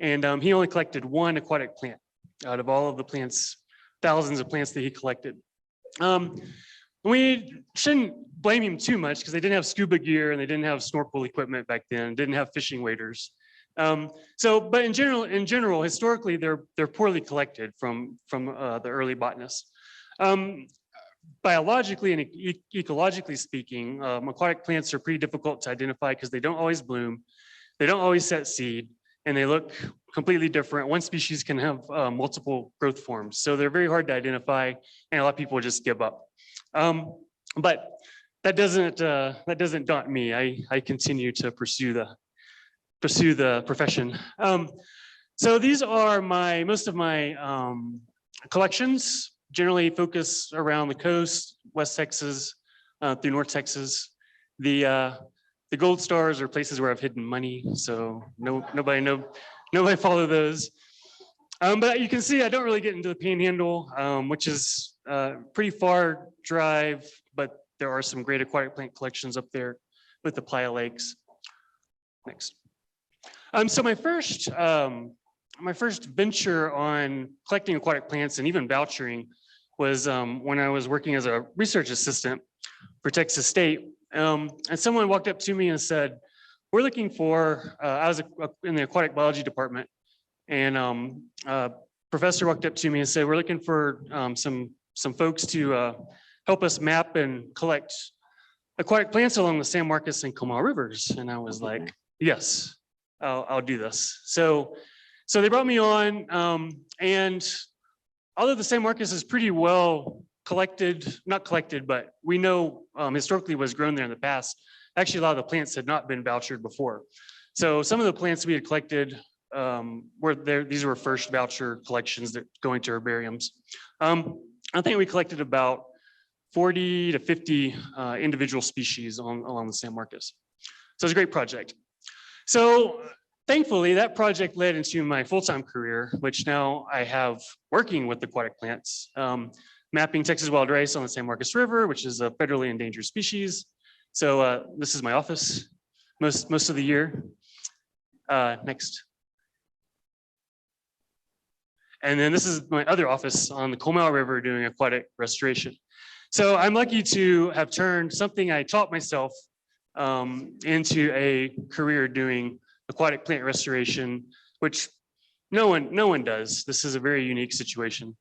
And he only collected one aquatic plant out of all of the plants, thousands of plants that he collected. We shouldn't blame him too much because they didn't have scuba gear and they didn't have snorkel equipment back then, didn't have fishing waders. But in general, historically, they're poorly collected from the early botanists. Biologically and ecologically speaking, aquatic plants are pretty difficult to identify because they don't always bloom, they don't always set seed, and they look completely different. One species can have multiple growth forms, so they're very hard to identify, and a lot of people just give up. But that doesn't daunt me. I continue to pursue the profession. So these are most of my collections. Generally focus around the coast, West Texas through North Texas. The gold stars are places where I've hidden money, so nobody follow those. But you can see I don't really get into the Panhandle, which is pretty far drive, but there are some great aquatic plant collections up there with the Playa Lakes. Next. So my first venture on collecting aquatic plants and even vouchering was when I was working as a research assistant for Texas State. And someone walked up to me and said, we're looking for, I was in the aquatic biology department, and a professor walked up to me and said, we're looking for some folks to help us map and collect aquatic plants along the San Marcos and Comal rivers. And I was like, yes, I'll do this. So they brought me on, and although the San Marcos is pretty well collected, not collected, but we know historically was grown there in the past. Actually, a lot of the plants had not been vouchered before. So some of the plants we had collected were there. These were first voucher collections that going to herbariums. I think we collected about 40 to 50 individual species along the San Marcos. So it's a great project. So thankfully, that project led into my full-time career, which now I have working with aquatic plants, mapping Texas wild rice on the San Marcos River, which is a federally endangered species. So this is my office most of the year. Next. And then this is my other office on the Comal River doing aquatic restoration. So I'm lucky to have turned something I taught myself into a career doing aquatic plant restoration, which no one does. This is a very unique situation.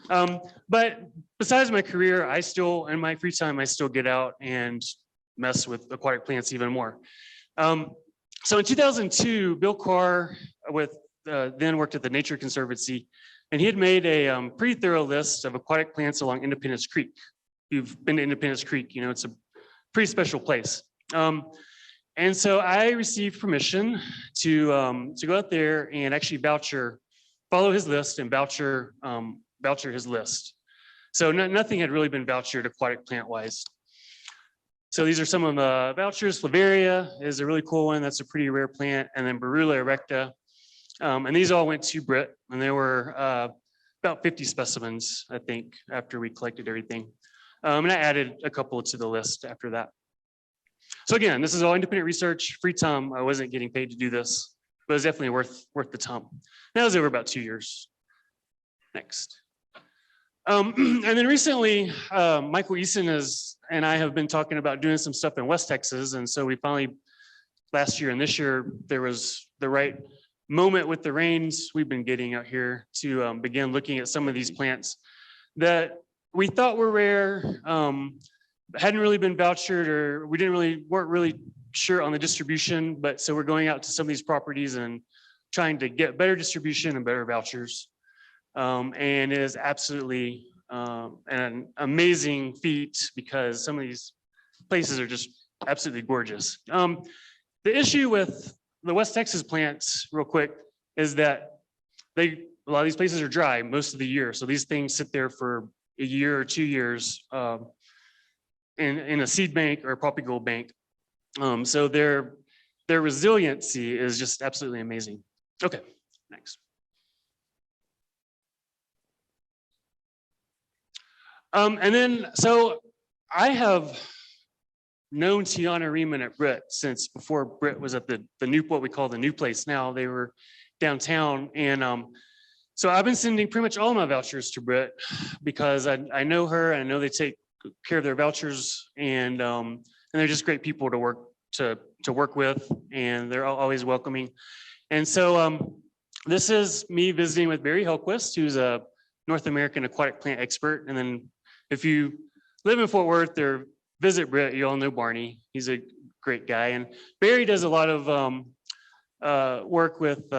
But besides my career, I still, in my free time, I still get out and mess with aquatic plants even more. So in 2002, Bill Carr then worked at the Nature Conservancy, and he had made a pretty thorough list of aquatic plants along Independence Creek. You've been to Independence Creek, you know, it's a pretty special place. And so I received permission to go out there and actually follow his list and voucher his list. So nothing had really been vouchered aquatic plant wise. So these are some of the vouchers. Flavaria is a really cool one. That's a pretty rare plant. And then Berula erecta. And these all went to Britt, and there were about 50 specimens, I think, after we collected everything. And I added a couple to the list after that. So again, this is all independent research, free time. I wasn't getting paid to do this, but it was definitely worth the time. That was over about 2 years. Next. And then recently, Michael Eason and I have been talking about doing some stuff in West Texas. And so we finally, last year and this year, there was the right moment with the rains we've been getting out here to begin looking at some of these plants that we thought were rare, hadn't really been vouchered, or we weren't really sure on the distribution. But so we're going out to some of these properties and trying to get better distribution and better vouchers. And it is absolutely an amazing feat because some of these places are just absolutely gorgeous. The issue with the West Texas plants, real quick, is that a lot of these places are dry most of the year. So these things sit there for a year or 2 years in a seed bank or a propagular bank. So their resiliency is just absolutely amazing. Okay, next. And then, so I have known Tiana Riemann at Britt since before Britt was at the new, what we call the new place now. They were downtown. And so I've been sending pretty much all my vouchers to Britt because I know her and I know they take care of their vouchers, and they're just great people to work with, and they're always welcoming. And so this is me visiting with Barry Helquist, who's a North American aquatic plant expert. And then if you live in Fort Worth or visit Britt, you all know Barney. He's a great guy. And Barry does a lot of work with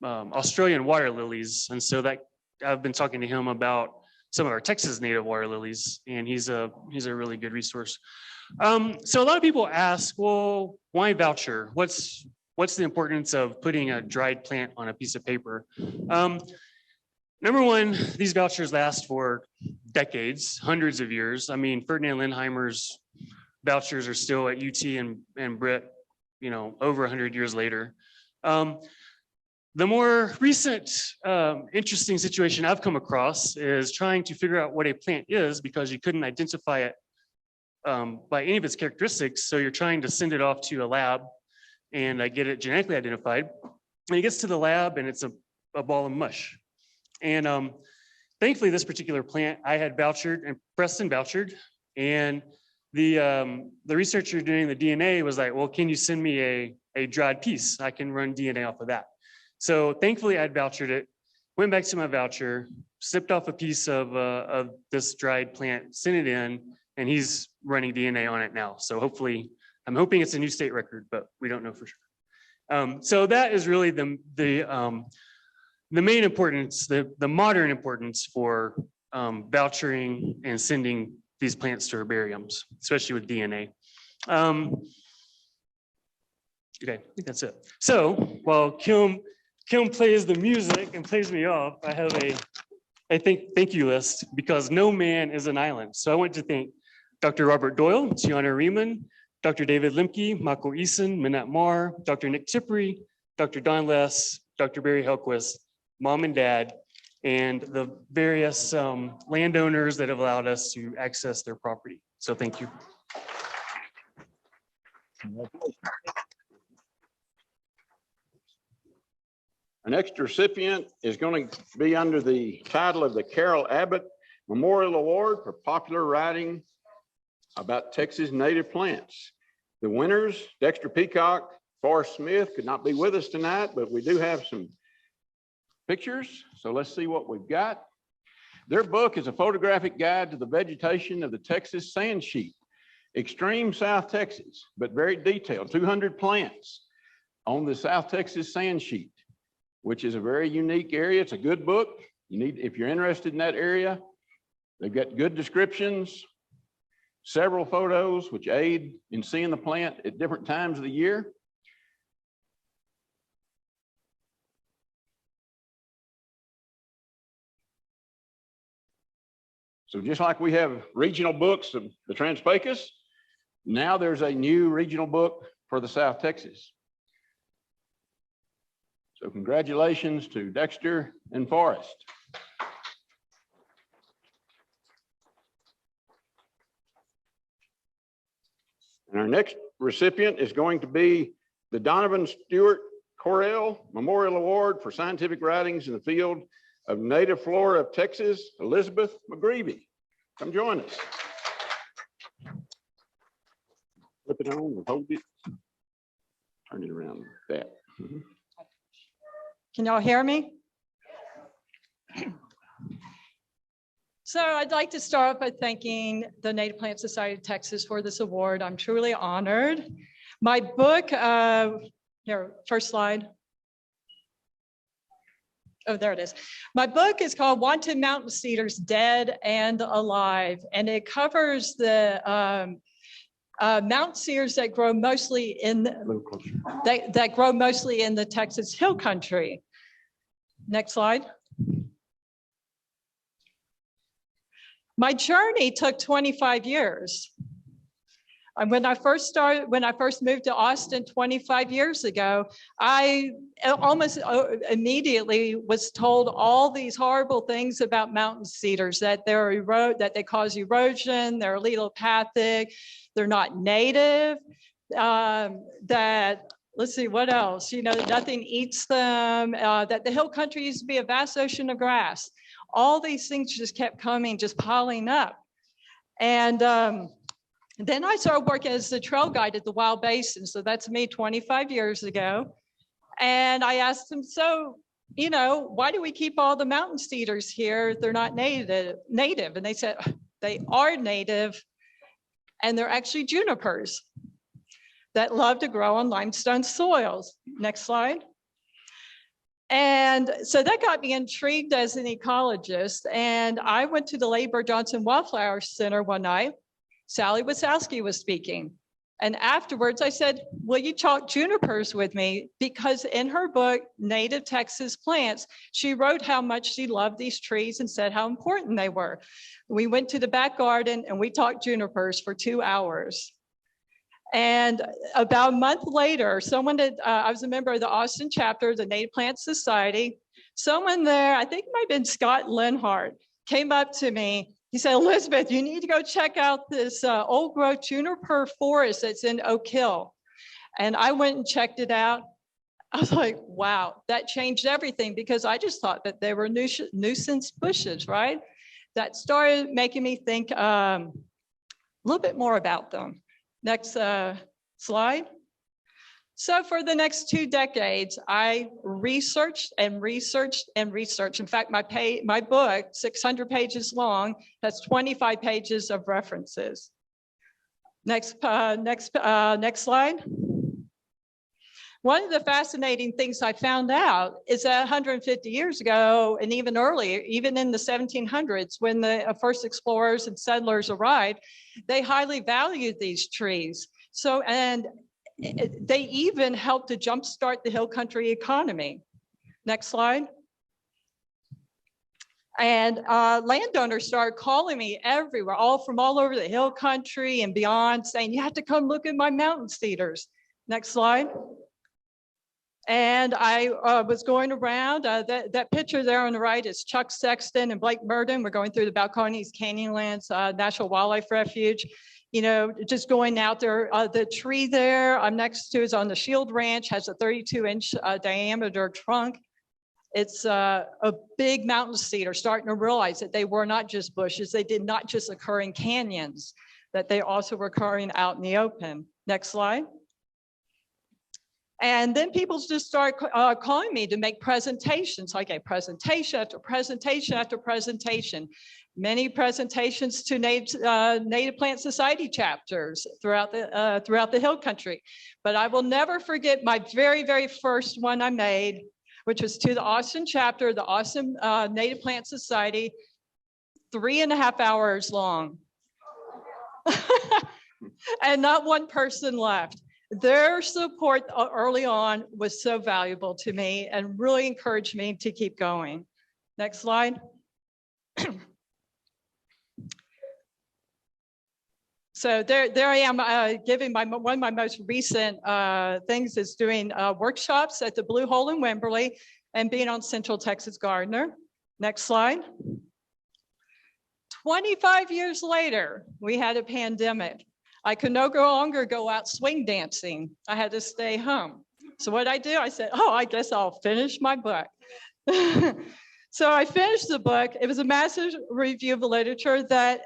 Australian water lilies. And so that I've been talking to him about some of our Texas native water lilies, and he's a really good resource. So a lot of people ask, well, why voucher? What's the importance of putting a dried plant on a piece of paper? Number one, these vouchers last for decades, hundreds of years. I mean, Ferdinand Lindheimer's vouchers are still at UT and Britt, you know, over 100 years later. The more recent interesting situation I've come across is trying to figure out what a plant is, because you couldn't identify it by any of its characteristics. So you're trying to send it off to a lab and get it genetically identified. And it gets to the lab and it's a ball of mush. And thankfully, this particular plant I had vouchered, and Preston vouchered, and the researcher doing the DNA was like, well, can you send me a dried piece? I can run DNA off of that. So thankfully, I'd vouchered it, went back to my voucher, snipped off a piece of this dried plant, sent it in, and he's running DNA on it now. So hopefully, I'm hoping it's a new state record, but we don't know for sure. So that is really the main importance, the modern importance for vouchering and sending these plants to herbariums, especially with DNA. Okay, I think that's it. So while Kim plays the music and plays me off, I have a thank you list, because no man is an island. So I want to thank Dr. Robert Doyle, Tiana Riemann, Dr. David Limke, Michael Eason, Minette Marr, Dr. Nick Tippery, Dr. Don Less, Dr. Barry Helquist, Mom and Dad, and the various landowners that have allowed us to access their property. So thank you. Our next recipient is going to be under the title of the Carol Abbott Memorial Award for popular writing about Texas native plants. The winners, Dexter Peacock, Forrest Smith, could not be with us tonight, but we do have some pictures. So let's see what we've got. Their book is a photographic guide to the vegetation of the Texas sand sheet, extreme South Texas, but very detailed, 200 plants on the South Texas sand sheet, which is a very unique area. It's a good book. You need, if you're interested in that area, they've got good descriptions, several photos which aid in seeing the plant at different times of the year. So just like we have regional books of the Trans-Pecos, now there's a new regional book for the South Texas. So congratulations to Dexter and Forrest. And our next recipient is going to be the Donovan Stewart Correll Memorial Award for scientific writings in the field of native flora of Texas, Elizabeth McGreevey. Come join us. Flip it on and hold it. Turn it around like that. Mm-hmm. Can y'all hear me? So I'd like to start by thanking the Native Plant Society of Texas for this award. I'm truly honored. My book, here, first slide. Oh, there it is. My book is called Wanted Mountain Cedars, Dead and Alive, and it covers the mountain cedars that grow mostly in that grow mostly in the Texas Hill Country. Next slide. My journey took 25 years. And when I first moved to Austin 25 years ago, I almost immediately was told all these horrible things about mountain cedars, that that they cause erosion, they're allelopathic, they're not native, that, let's see, what else? You know, nothing eats them, that the hill country used to be a vast ocean of grass. All these things just kept coming, just piling up. And then I started working as the trail guide at the Wild Basin. So that's me 25 years ago. And I asked them, so, you know, why do we keep all the mountain cedars here? They're not native. And they said, they are native, and they're actually junipers that love to grow on limestone soils. Next slide. And so that got me intrigued as an ecologist. And I went to the Lady Bird Johnson Wildflower Center one night. Sally Wasowski was speaking. And afterwards I said, will you talk junipers with me? Because in her book, Native Texas Plants, she wrote how much she loved these trees and said how important they were. We went to the back garden and we talked junipers for 2 hours. And about a month later, someone that I was a member of the Austin chapter of the Native Plant Society. Someone there, I think it might have been Scott Lenhart, came up to me. He said, Elizabeth, you need to go check out this old growth juniper forest that's in Oak Hill. And I went and checked it out. I was like, wow, that changed everything, because I just thought that they were nuisance bushes, right? That started making me think a little bit more about them. Next slide. So for the next 2 decades, I researched and researched and researched. In fact, my book, 600 pages long, has 25 pages of references. Next slide. One of the fascinating things I found out is that 150 years ago, and even earlier, even in the 1700s, when the first explorers and settlers arrived, they highly valued these trees. So, and they even helped to jumpstart the hill country economy. Next slide. And landowners started calling me everywhere, from all over the hill country and beyond, saying, you have to come look at my mountain cedars. Next slide. And I was going around, that picture there on the right is Chuck Sexton and Blake Murden. We're going through the Balcones Canyonlands National Wildlife Refuge. You know, just going out there, the tree there I'm next to is on the Shield Ranch, has a 32-inch diameter trunk. It's a big mountain cedar, starting to realize that they were not just bushes. They did not just occur in canyons, that they also were occurring out in the open. Next slide. And then people just start calling me to make presentations. I gave presentation after presentation after presentation. Many presentations to Native Plant Society chapters throughout the hill country. But I will never forget my very, very first one I made, which was to the Austin chapter, the Austin Native Plant Society, 3.5 hours long. And not one person left. Their support early on was so valuable to me and really encouraged me to keep going. Next slide. So there I am giving one of my most recent things is doing workshops at the Blue Hole in Wimberley and being on Central Texas Gardener. Next slide. 25 years later, we had a pandemic. I could no longer go out swing dancing. I had to stay home. So what I do, I said, oh, I guess I'll finish my book. So I finished the book. It was a massive review of the literature that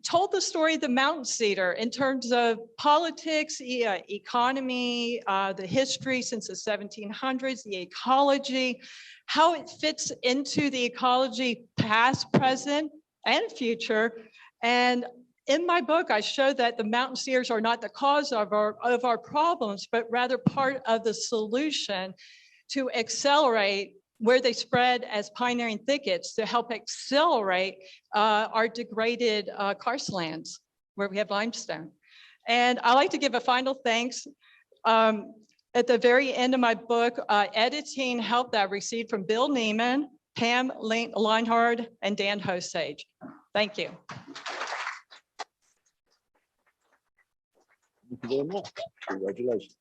told the story of the mountain cedar in terms of politics, economy, the history since the 1700s, the ecology, how it fits into the ecology past, present, and future. And in my book, I show that the mountain cedars are not the cause of our problems, but rather part of the solution to accelerate where they spread as pioneering thickets to help accelerate our degraded karstlands where we have limestone. And I like to give a final thanks. At the very end of my book, editing help that I received from Bill Neiman, Pam Leinhard, and Dan Hosage. Thank you. Thank you very much. Congratulations.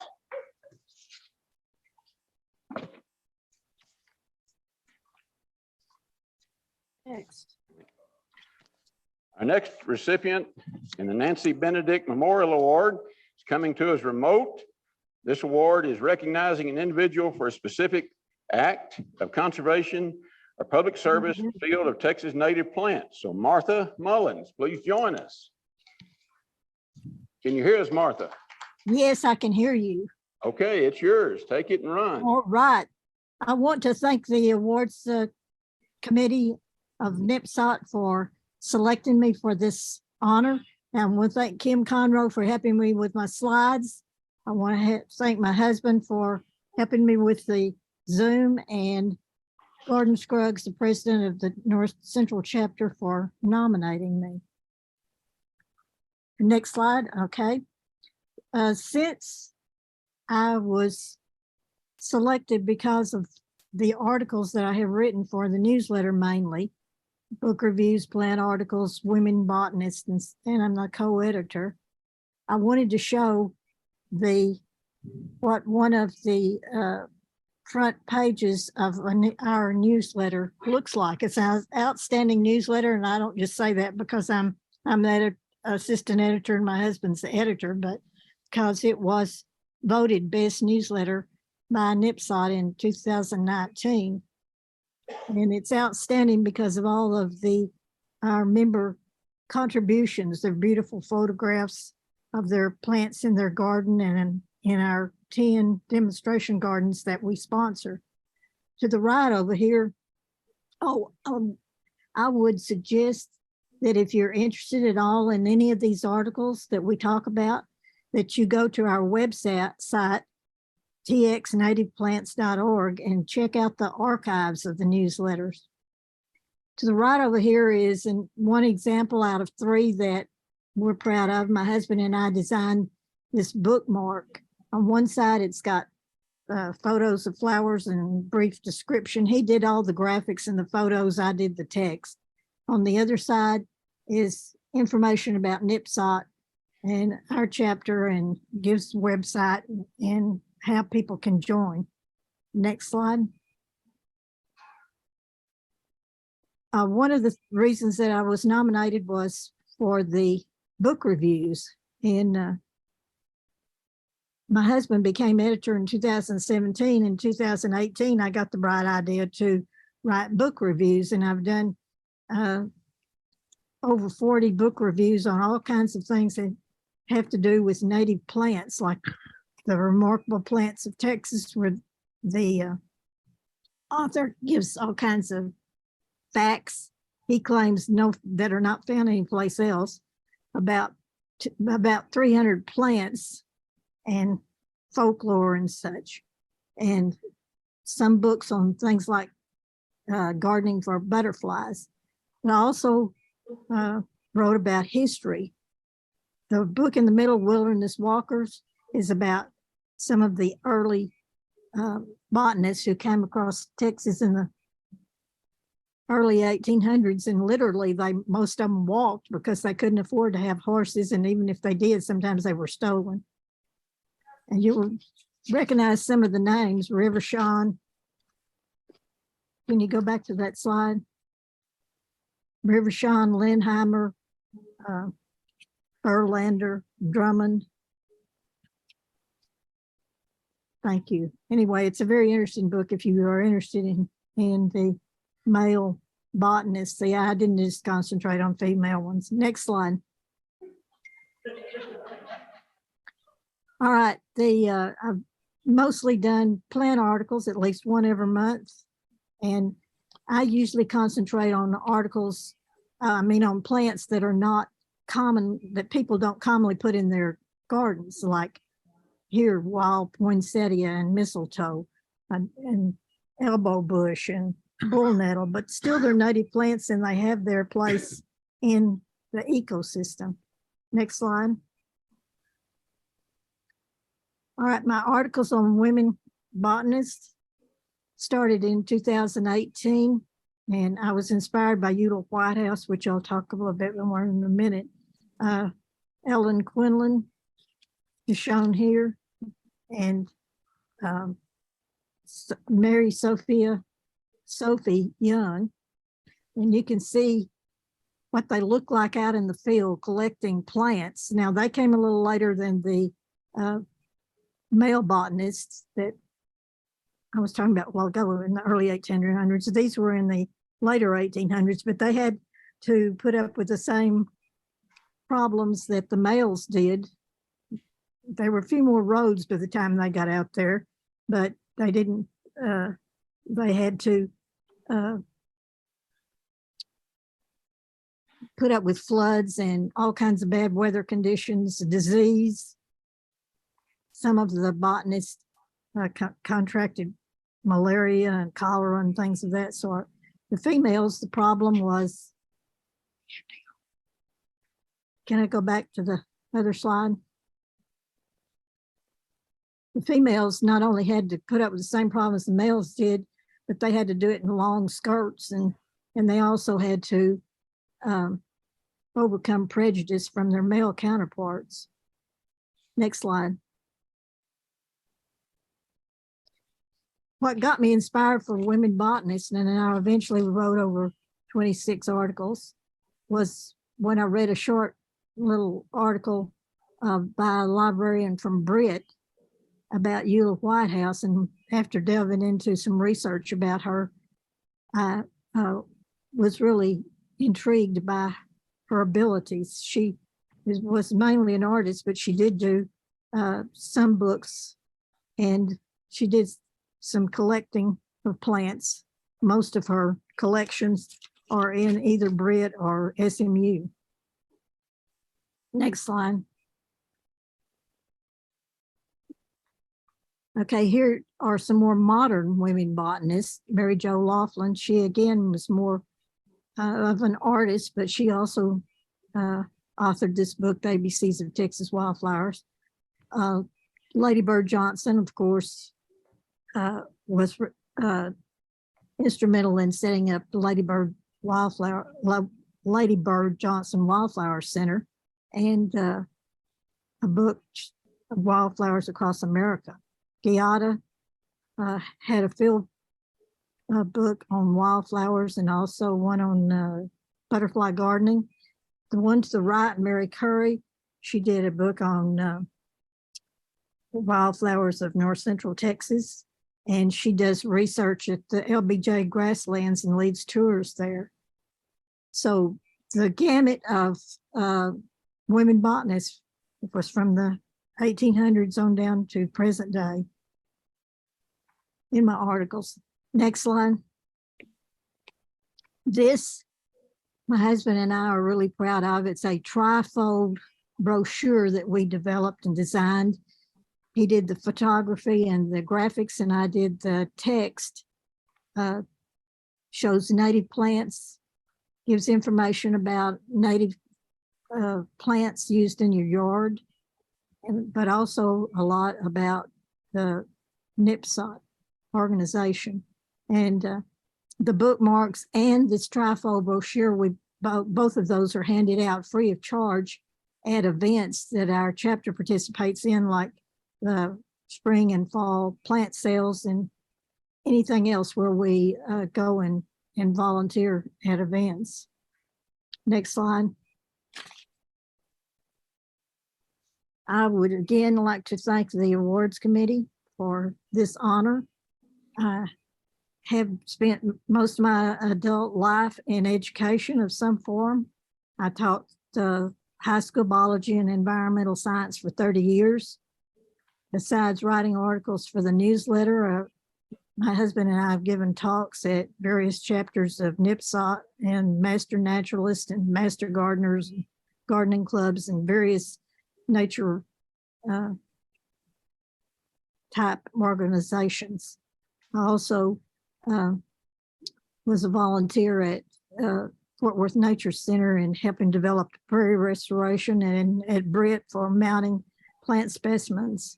Next. Our next recipient in the Nancy Benedict Memorial Award is coming to us remote. This award is recognizing an individual for a specific act of conservation or public service in the field of Texas native plants. So Martha Mullins, please join us. Can you hear us, Martha? Yes, I can hear you. Okay, it's yours. Take it and run. All right. I want to thank the awards committee of NIPSOT for selecting me for this honor. And I want to thank Kim Conroe for helping me with my slides. I want to thank my husband for helping me with the Zoom, and Gordon Scruggs, the president of the North Central chapter, for nominating me. Next slide. Okay. Since I was selected because of the articles that I have written for the newsletter, mainly book reviews, plant articles, women botanists, and I'm a co-editor, I wanted to show what one of the front pages of our newsletter looks like. It's an outstanding newsletter, and I don't just say that because I'm the assistant editor and my husband's the editor, but because it was voted best newsletter by NIPSOT in 2019. And it's outstanding because of all of our member contributions. They're beautiful photographs of their plants in their garden and in our 10 demonstration gardens that we sponsor. To the right over here, I would suggest that if you're interested at all in any of these articles that we talk about, that you go to our website, txnativeplants.org, and check out the archives of the newsletters. To the right over here is one example out of 3 that we're proud of. My husband and I designed this bookmark. On one side, it's got photos of flowers and brief description. He did all the graphics and the photos. I did the text. On the other side is information about NIPSOT and our chapter, and gives the website and how people can join. Next slide. One of the reasons that I was nominated was for the book reviews. And my husband became editor in 2017. In 2018, I got the bright idea to write book reviews, and I've done over 40 book reviews on all kinds of things that have to do with native plants, like The Remarkable Plants of Texas, where the author gives all kinds of facts he claims that are not found anyplace else about 300 plants and folklore and such, and some books on things like gardening for butterflies. And I also wrote about history. The book in the middle, Wilderness Walkers, is about some of the early botanists who came across Texas in the early 1800s, and literally most of them walked because they couldn't afford to have horses, and even if they did, sometimes they were stolen. And you will recognize some of the names: River Shawn. Can you go back to that slide? River Shawn, Lindheimer, Erlander, Drummond. Thank you. Anyway, it's a very interesting book if you are interested in the male botanists. See, I didn't just concentrate on female ones. Next slide. All right, I've mostly done plant articles, at least one every month. And I usually concentrate on articles, on plants that are not common, that people don't commonly put in their gardens, like here, wild poinsettia and mistletoe and elbow bush and bull nettle, but still they're native plants and they have their place in the ecosystem. Next slide. All right, my articles on women botanists started in 2018, and I was inspired by Eula Whitehouse, which I'll talk a little bit more in a minute. Ellen Quinlan, is shown here. And Mary Sophie Young. And you can see what they look like out in the field collecting plants. Now, they came a little later than the male botanists that I was talking about a while ago in the early 1800s. These were in the later 1800s, but they had to put up with the same problems that the males did. There were a few more roads by the time they got out there, but they didn't, they had to put up with floods and all kinds of bad weather conditions, disease. Some of the botanists contracted malaria and cholera and things of that sort. The females, the problem was, can I go back to the other slide? The females not only had to put up with the same problems the males did, but they had to do it in long skirts, and they also had to overcome prejudice from their male counterparts. Next slide. What got me inspired for women botanists, and I eventually wrote over 26 articles, was when I read a short little article by a librarian from Britt about Eula Whitehouse. And after delving into some research about her, I was really intrigued by her abilities. She was mainly an artist, but she did do some books, and she did some collecting of plants. Most of her collections are in either Britt or SMU. Next slide. Okay, here are some more modern women botanists. Mary Jo Laughlin, she again was more of an artist, but she also authored this book, The ABCs of Texas Wildflowers. Lady Bird Johnson, of course, was instrumental in setting up the Lady Bird Johnson Wildflower Center, and a book of wildflowers across America. Giada had a field book on wildflowers and also one on butterfly gardening. The one to the right, Mary Curry, she did a book on wildflowers of north central Texas, and she does research at the LBJ grasslands and leads tours there. So the gamut of women botanists was from the 1800s on down to present day in my articles. Next slide. This, my husband and I are really proud of. It's a trifold brochure that we developed and designed. He did the photography and the graphics, and I did the text. Shows native plants, gives information about native plants used in your yard, but also a lot about the NIPSOT organization. And the bookmarks and this trifold brochure, both of those are handed out free of charge at events that our chapter participates in, like the spring and fall plant sales and anything else where we go and volunteer at events. Next slide. I would again like to thank the awards committee for this honor. I have spent most of my adult life in education of some form. I taught high school biology and environmental science for 30 years. Besides writing articles for the newsletter, my husband and I have given talks at various chapters of NIPSOT and Master Naturalists and Master Gardeners, and gardening clubs, and various nature type organizations. I also was a volunteer at Fort Worth Nature Center and helping develop prairie restoration, and at Britt for mounting plant specimens.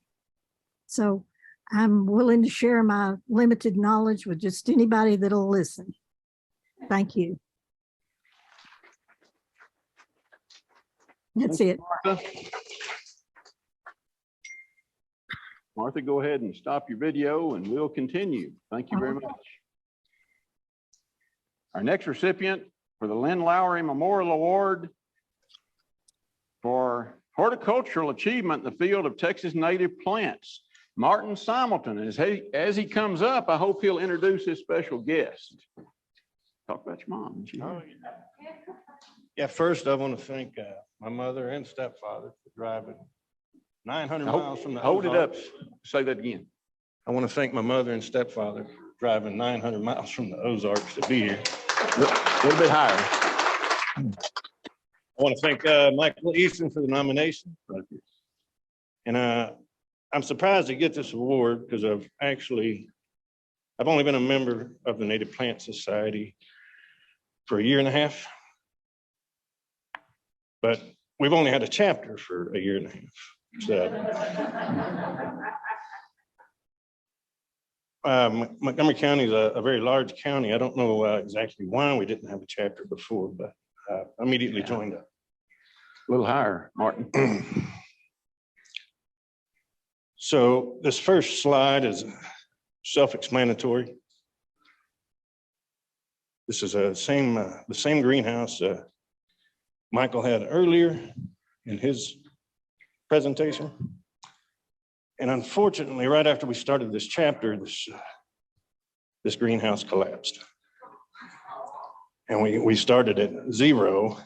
So I'm willing to share my limited knowledge with just anybody that'll listen. Thank you. That's it. Martha, go ahead and stop your video and we'll continue. Thank you very much. Our next recipient for the Lynn Lowry Memorial Award for horticultural achievement in the field of Texas native plants, Martin Simonton. As he comes up, I hope he'll introduce his special guest. Talk about your mom. Yeah, first I want to thank my mother and stepfather for driving 900 miles from the Hold it up. Ozarks. Say that again. I want to thank my mother and stepfather for driving 900 miles from the Ozarks to be here. A little bit higher. I want to thank Michael Easton for the nomination. And I'm surprised to get this award because I've only been a member of the Native Plant Society for a year and a half. But we've only had a chapter for a year and a half. So Montgomery County is a very large county. I don't know exactly why we didn't have a chapter before, but immediately joined up. A little higher, Martin. So this first slide is self-explanatory. This is the same greenhouse Michael had earlier in his presentation. And unfortunately, right after we started this chapter, this greenhouse collapsed. And we started at 0,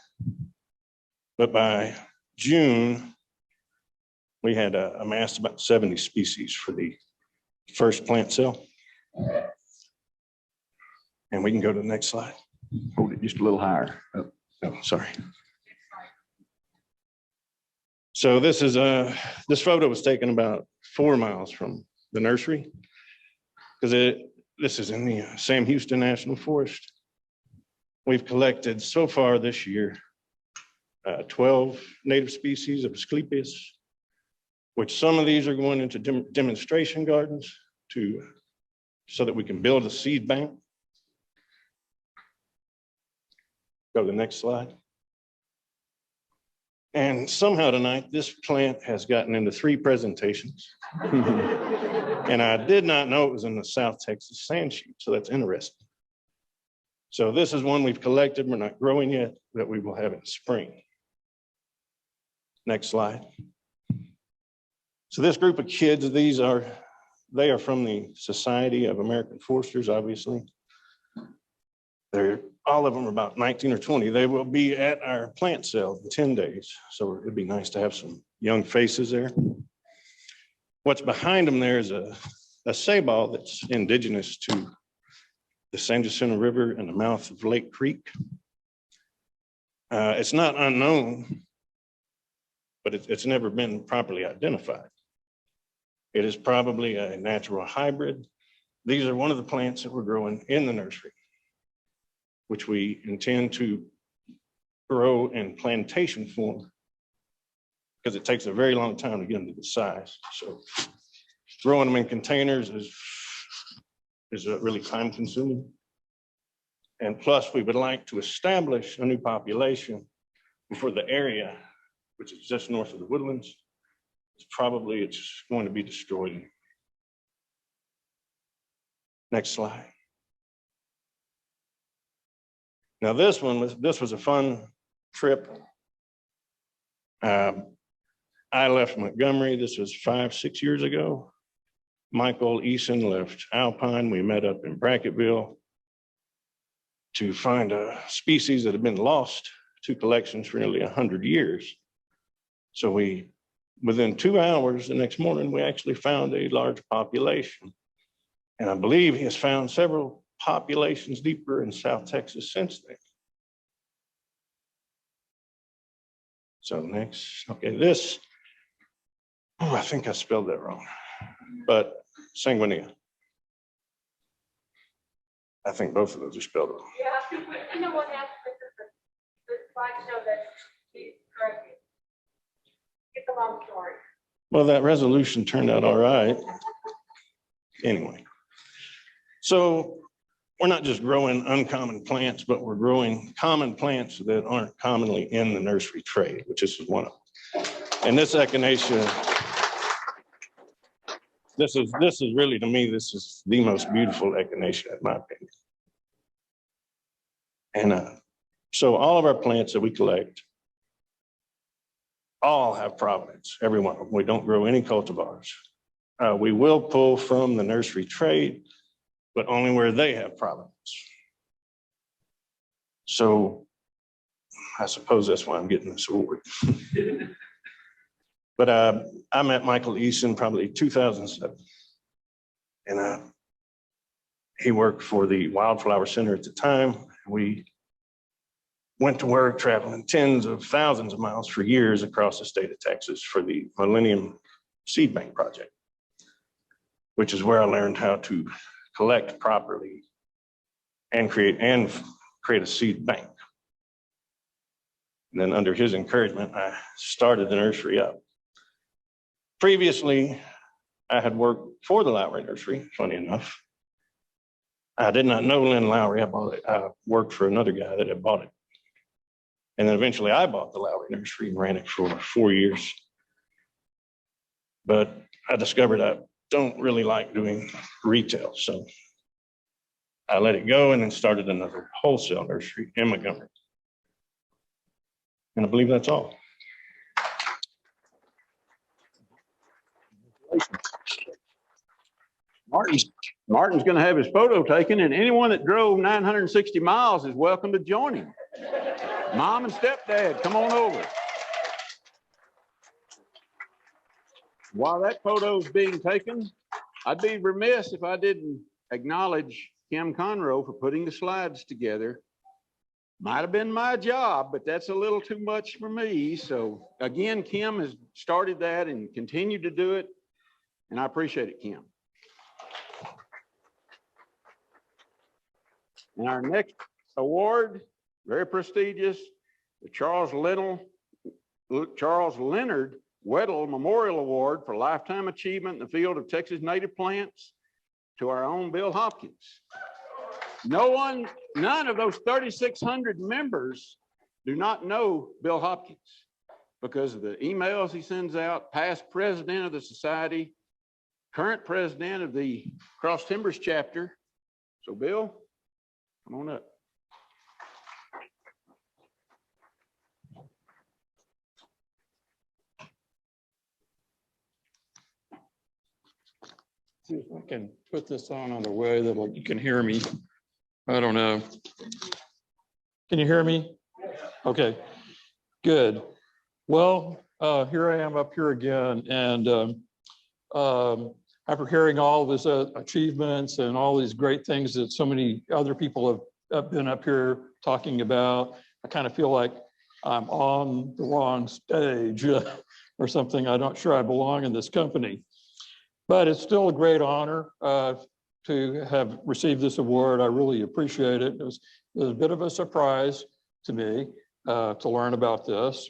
but by June, we had amassed about 70 species for the first plant cell. And we can go to the next slide. Hold it just a little higher. Oh, sorry. So this is this photo was taken about 4 miles from the nursery because this is in the Sam Houston National Forest. We've collected so far this year 12 native species of Asclepias, which some of these are going into demonstration gardens so that we can build a seed bank. Go to the next slide. And somehow tonight, this plant has gotten into 3 presentations. And I did not know it was in the South Texas sand chute, so that's interesting. So this is one we've collected, we're not growing yet, that we will have in spring. Next slide. So this group of kids, they are from the Society of American Foresters, obviously. All of them are about 19 or 20. They will be at our plant sale in 10 days. So it'd be nice to have some young faces there. What's behind them there is a sabal that's indigenous to the San Jacinto River and the mouth of Lake Creek. It's not unknown, but it's never been properly identified. It is probably a natural hybrid. These are one of the plants that we're growing in the nursery, which we intend to grow in plantation form because it takes a very long time to get them to the size. So growing them in containers is really time consuming. And plus we would like to establish a new population for the area, which is just north of the woodlands. It's going to be destroyed. Next slide. Now this was a fun trip. I left Montgomery. This was 5-6 years ago. Michael Eason left Alpine. We met up in Bracketville to find a species that had been lost to collections for nearly 100 years. So within 2 hours the next morning, we actually found a large population. And I believe he has found several populations deeper in South Texas since then. So next, okay, I think I spelled that wrong, but sanguinea. I think both of those are spelled wrong. Yeah, you know what happened with the slideshow that he's correcting. Get the long story. Well, that resolution turned out all right. Anyway, so we're not just growing uncommon plants, but we're growing common plants that aren't commonly in the nursery trade, which is one of them. And this echinacea This is really, to me, this is the most beautiful echinacea in my opinion. And so all of our plants that we collect all have provenance, every one of them. We don't grow any cultivars. We will pull from the nursery trade, but only where they have provenance. So I suppose that's why I'm getting this award. But I met Michael Eason probably 2007. And he worked for the Wildflower Center at the time. We went to work traveling tens of thousands of miles for years across the state of Texas for the Millennium Seed Bank Project, which is where I learned how to collect properly and create a seed bank. And then under his encouragement, I started the nursery up. Previously, I had worked for the Lowry Nursery, funny enough. I did not know Lynn Lowry. I worked for another guy that had bought it. And then eventually I bought the Lowry Nursery and ran it for 4 years. But I discovered I don't really like doing retail. So I let it go and then started another wholesale nursery in Montgomery. And I believe that's all. Martin's going to have his photo taken, and anyone that drove 960 miles is welcome to join him. Mom and stepdad, come on over. While that photo is being taken, I'd be remiss if I didn't acknowledge Kim Conroe for putting the slides together. Might have been my job, but that's a little too much for me. So again, Kim has started that and continued to do it, and I appreciate it, Kim. And our next award, very prestigious, the Charles Leonard Weddle Memorial Award for Lifetime Achievement in the field of Texas native plants to our own Bill Hopkins. None of those 3,600 members do not know Bill Hopkins because of the emails he sends out, past president of the society, current president of the Cross Timbers chapter. So Bill, come on up. See if I can put this on the way that you can hear me. I don't know. Can you hear me? Okay, good. Well, here I am up here again, and after hearing all of his achievements and all these great things that so many other people have been up here talking about, I kind of feel like I'm on the wrong stage or something. I'm not sure I belong in this company. But it's still a great honor to have received this award. I really appreciate it. It was a bit of a surprise to me to learn about this.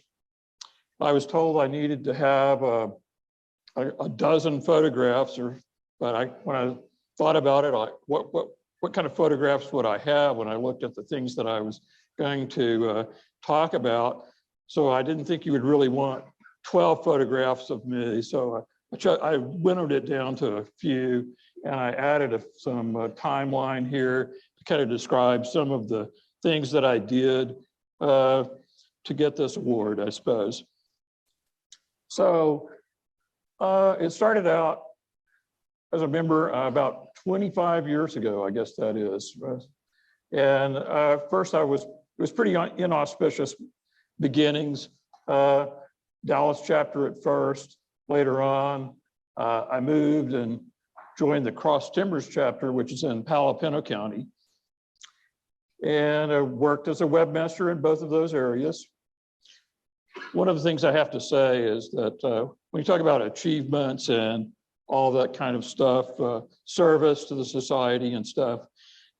I was told I needed to have a dozen photographs, but when I thought about it, what kind of photographs would I have when I looked at the things that I was going to talk about? So I didn't think you would really want 12 photographs of me. So I winnowed it down to a few, and I added some timeline here to kind of describe some of the things that I did to get this award, I suppose. So it started out as a member about 25 years ago, I guess that is. And first it was pretty inauspicious beginnings. Dallas chapter at first. Later on, I moved and joined the Cross Timbers chapter, which is in Palo Pinto County. And I worked as a webmaster in both of those areas. One of the things I have to say is that when you talk about achievements and all that kind of stuff, service to the society and stuff,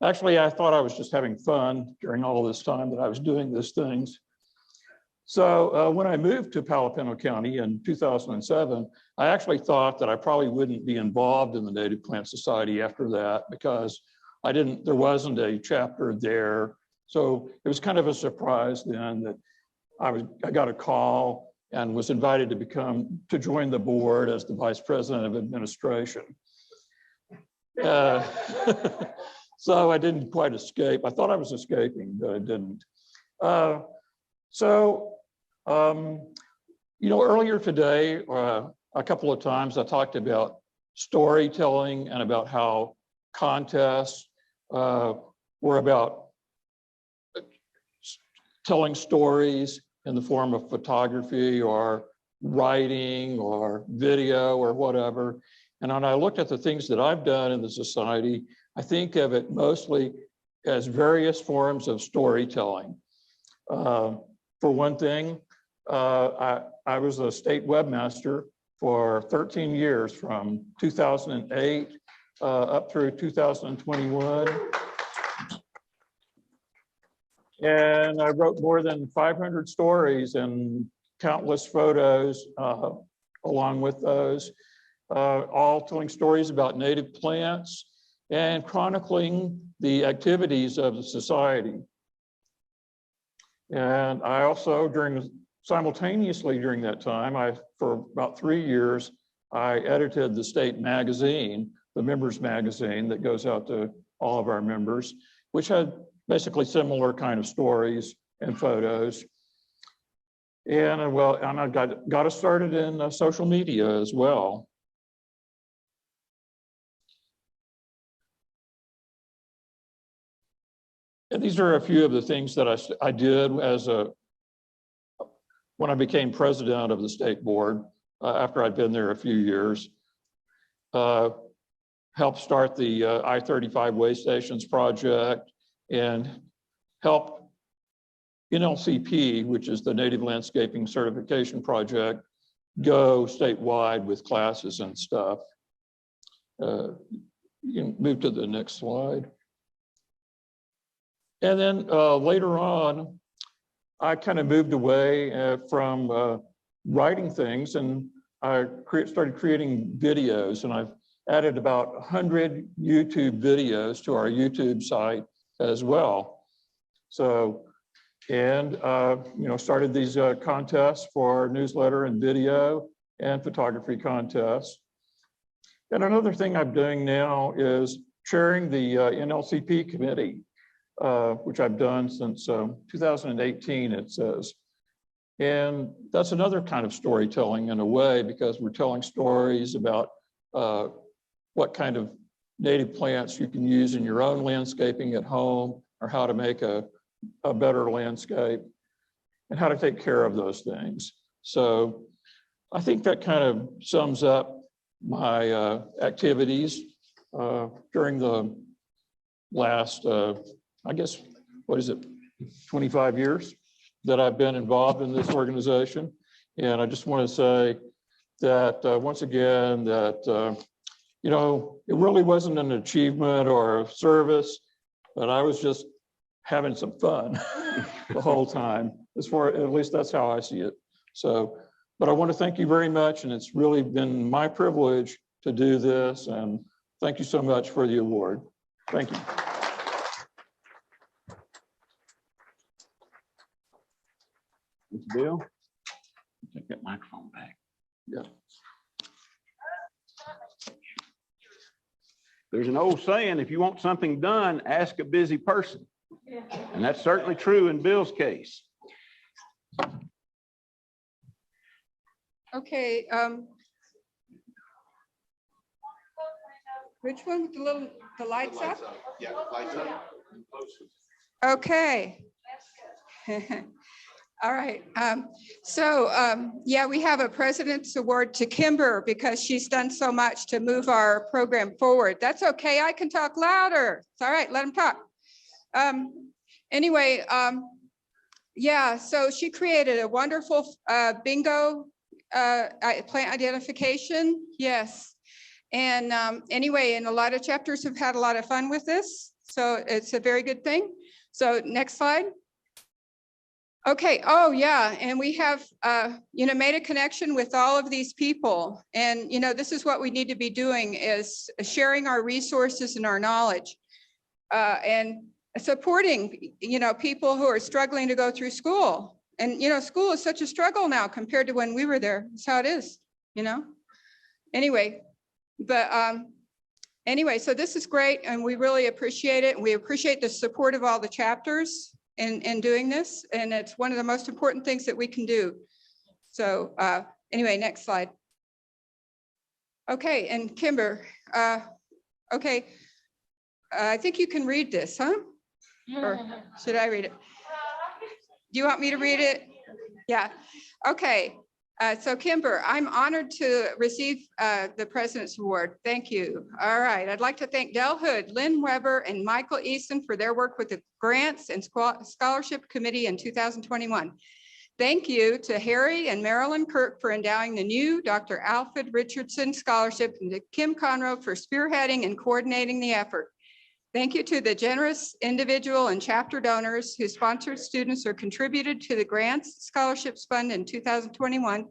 actually, I thought I was just having fun during all this time that I was doing these things. So when I moved to Palo Pinto County in 2007, I actually thought that I probably wouldn't be involved in the Native Plant Society after that because there wasn't a chapter there. So it was kind of a surprise then that I got a call and was invited to join the board as the vice president of administration. So I didn't quite escape. I thought I was escaping, but I didn't. You know, earlier today, a couple of times I talked about storytelling and about how contests were about telling stories in the form of photography or writing or video or whatever. And when I looked at the things that I've done in the society, I think of it mostly as various forms of storytelling. For one thing, I was a state webmaster for 13 years, from 2008 up through 2021. And I wrote more than 500 stories and countless photos along with those, all telling stories about native plants and chronicling the activities of the society. And I also, simultaneously during that time, for about 3 years, I edited the state magazine, the members magazine that goes out to all of our members, which had basically similar kind of stories and photos. And I got us started in social media as well. And these are a few of the things that I did when I became president of the state board, after I'd been there a few years. Helped start the I-35 way stations project and helped NLCP, which is the Native Landscaping Certification Project, go statewide with classes and stuff. You can move to the next slide. And then later on, I kind of moved away from writing things, and I started creating videos, and I've added about 100 YouTube videos to our YouTube site as well. So, and started these contests for newsletter and video and photography contests. And another thing I'm doing now is chairing the NLCP committee, which I've done since 2018, it says. And that's another kind of storytelling in a way, because we're telling stories about what kind of native plants you can use in your own landscaping at home, or how to make a better landscape, and how to take care of those things. So I think that kind of sums up my activities during the last, I guess, 25 years that I've been involved in this organization. And I just want to say that once again, that it really wasn't an achievement or a service, but I was just having some fun the whole time, at least that's how I see it. So, but I want to thank you very much, and it's really been my privilege to do this, and thank you so much for the award. Thank you. Bill, take that microphone back. Yeah. There's an old saying, if you want something done, ask a busy person. And that's certainly true in Bill's case. Okay. Which one with the lights up? Yeah, lights up. Okay. All right. Yeah, we have a President's Award to Kimber because she's done so much to move our program forward. That's okay. I can talk louder. It's all right. Let him talk. Anyway, yeah, so she created a wonderful bingo plant identification. Yes. And anyway, and a lot of chapters have had a lot of fun with this. So it's a very good thing. So next slide. Okay, oh yeah, and we have, made a connection with all of these people. And, this is what we need to be doing, is sharing our resources and our knowledge and supporting, people who are struggling to go through school. And, school is such a struggle now compared to when we were there. That's how it is, Anyway, but anyway, so this is great and we really appreciate it. And we appreciate the support of all the chapters in doing this. And it's one of the most important things that we can do. So anyway, next slide. Okay, and Kimber, okay, I think you can read this, huh? Or should I read it? Do you want me to read it? Yeah, okay. So Kimber, I'm honored to receive the President's Award. Thank you. All right, I'd like to thank Del Hood, Lynn Weber, and Michael Easton for their work with the Grants and Scholarship Committee in 2021. Thank you to Harry and Marilyn Kirk for endowing the new Dr. Alfred Richardson Scholarship and to Kim Conroe for spearheading and coordinating the effort. Thank you to the generous individual and chapter donors who sponsored students or contributed to the Grants Scholarships Fund in 2021,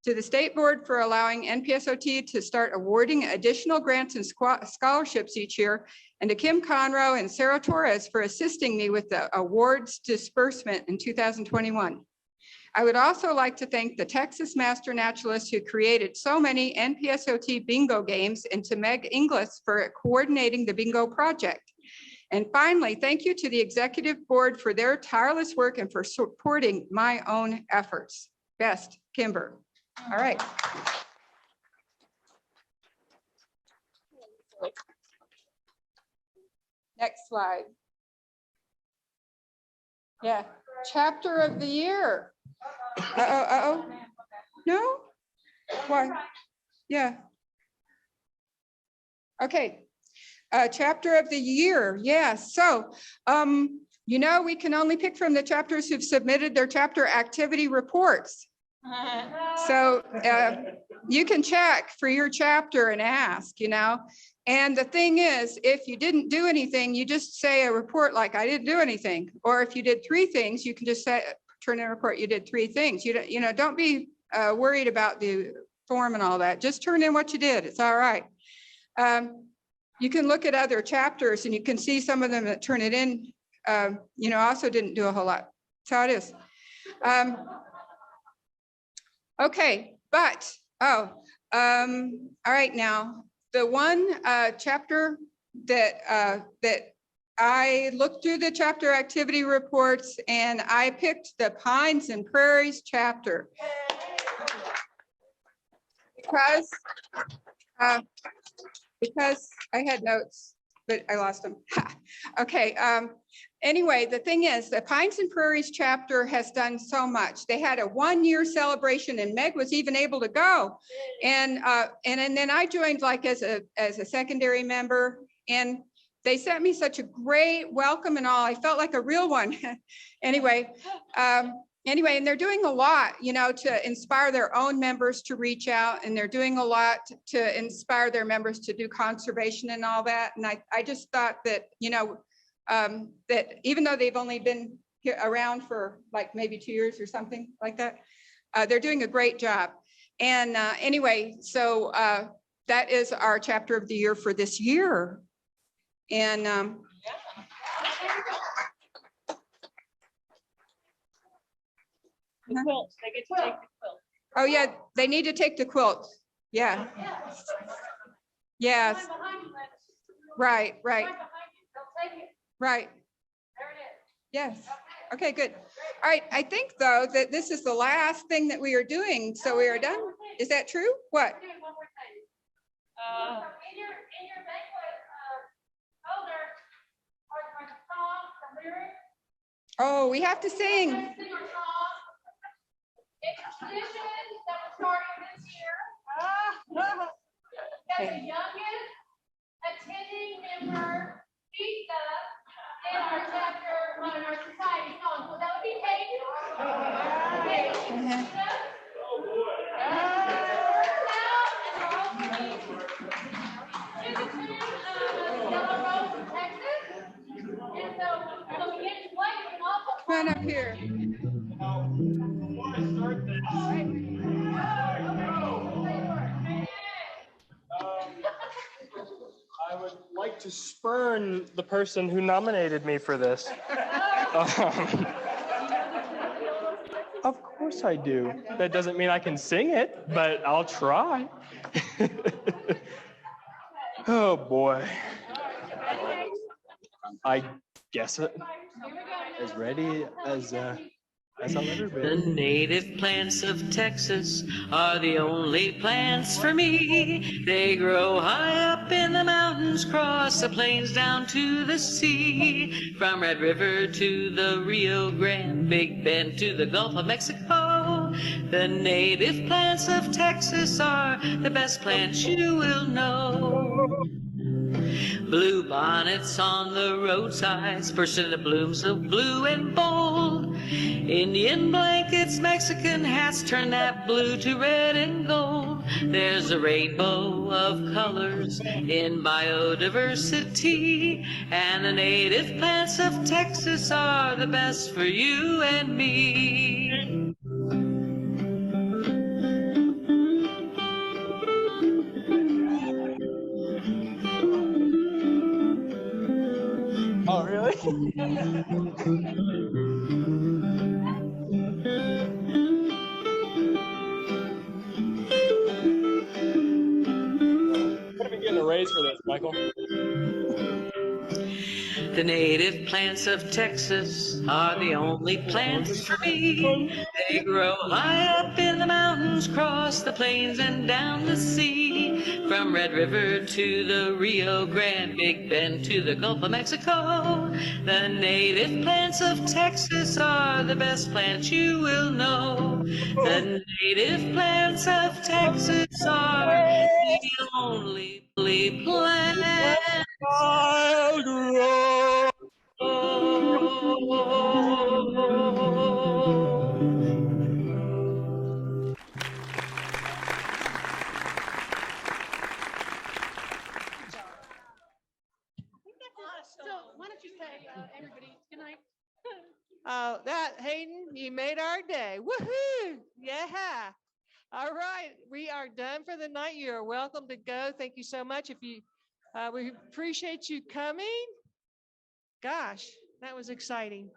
to the State Board for allowing NPSOT to start awarding additional grants and scholarships each year, and to Kim Conroe and Sarah Torres for assisting me with the awards disbursement in 2021. I would also like to thank the Texas Master Naturalists who created so many NPSOT bingo games, and to Meg Inglis for coordinating the bingo project. And finally, thank you to the Executive Board for their tireless work and for supporting my own efforts. Best, Kimber. All right. Next slide. Yeah, chapter of the year. No? Why? Yeah. Okay. Chapter of the year. Yeah. So, we can only pick from the chapters who've submitted their chapter activity reports. So you can check for your chapter and ask, And the thing is, if you didn't do anything, you just say a report like, I didn't do anything. Or if you did 3 things, you can just say, turn in a report, you did 3 things. Don't be worried about the form and all that. Just turn in what you did. It's all right. You can look at other chapters and you can see some of them that turn it in, also didn't do a whole lot. That's how it is. Okay, but, all right now, the one chapter that I looked through the chapter activity reports and I picked the Pines and Prairies chapter because I had notes, but I lost them. Okay. Anyway, the thing is, the Pines and Prairies chapter has done so much. They had a 1-year celebration, and Meg was even able to go. And then I joined like as a secondary member, and they sent me such a great welcome and all. I felt like a real one. Anyway, and they're doing a lot, to inspire their own members to reach out, and they're doing a lot to inspire their members to do conservation and all that. And I just thought that, that even though they've only been here around for like maybe 2 years or something like that, they're doing a great job. And anyway, so that is our chapter of the year for this year. And the quilts, they get to take the quilt. Oh yeah, they need to take the quilt. Yeah. Yes. Right. Right. Yes. Okay, good. All right. I think though that this is the last thing that we are doing. So we are done. Is that true? What? In your banquet folder are the songs, the lyrics. Oh, we have to sing. It's a tradition that was started this year. As the youngest attending member speaks up in our chapter on our society song. Will that be Kate? Come on up here. Before I start this, I would like to spurn the person who nominated me for this. course I do. That doesn't mean I can sing it, but I'll try. Oh boy. I guess it as ready as I'll ever be. The native plants of Texas are the only plants for me. They grow high up in the mountains, cross the plains down to the sea. From Red River to the Rio Grande, Big Bend to the Gulf of Mexico. The native plants of Texas are the best plants you will know. Blue bonnets on the roadsides, bursting into blooms of blue and bold. Indian blankets, Mexican hats, turn that blue to red and gold. There's a rainbow of colors in biodiversity, and the native plants of Texas are the best for you and me. Oh, really? What are we getting a raise for this, Michael? The native plants of Texas are the only plants for me. They grow high up in the mountains, cross the plains and down the sea. From Red River to the Rio Grande, Big Bend to the Gulf of Mexico. The native plants of Texas are the best plants you will know. The native plants of Texas are the only plants I'll grow. So why don't you say, everybody, good night. That Hayden, you made our day. Woohoo! Yeah. All right, we are done for the night. You are welcome to go. Thank you so much. If you, we appreciate you coming. Gosh, that was exciting.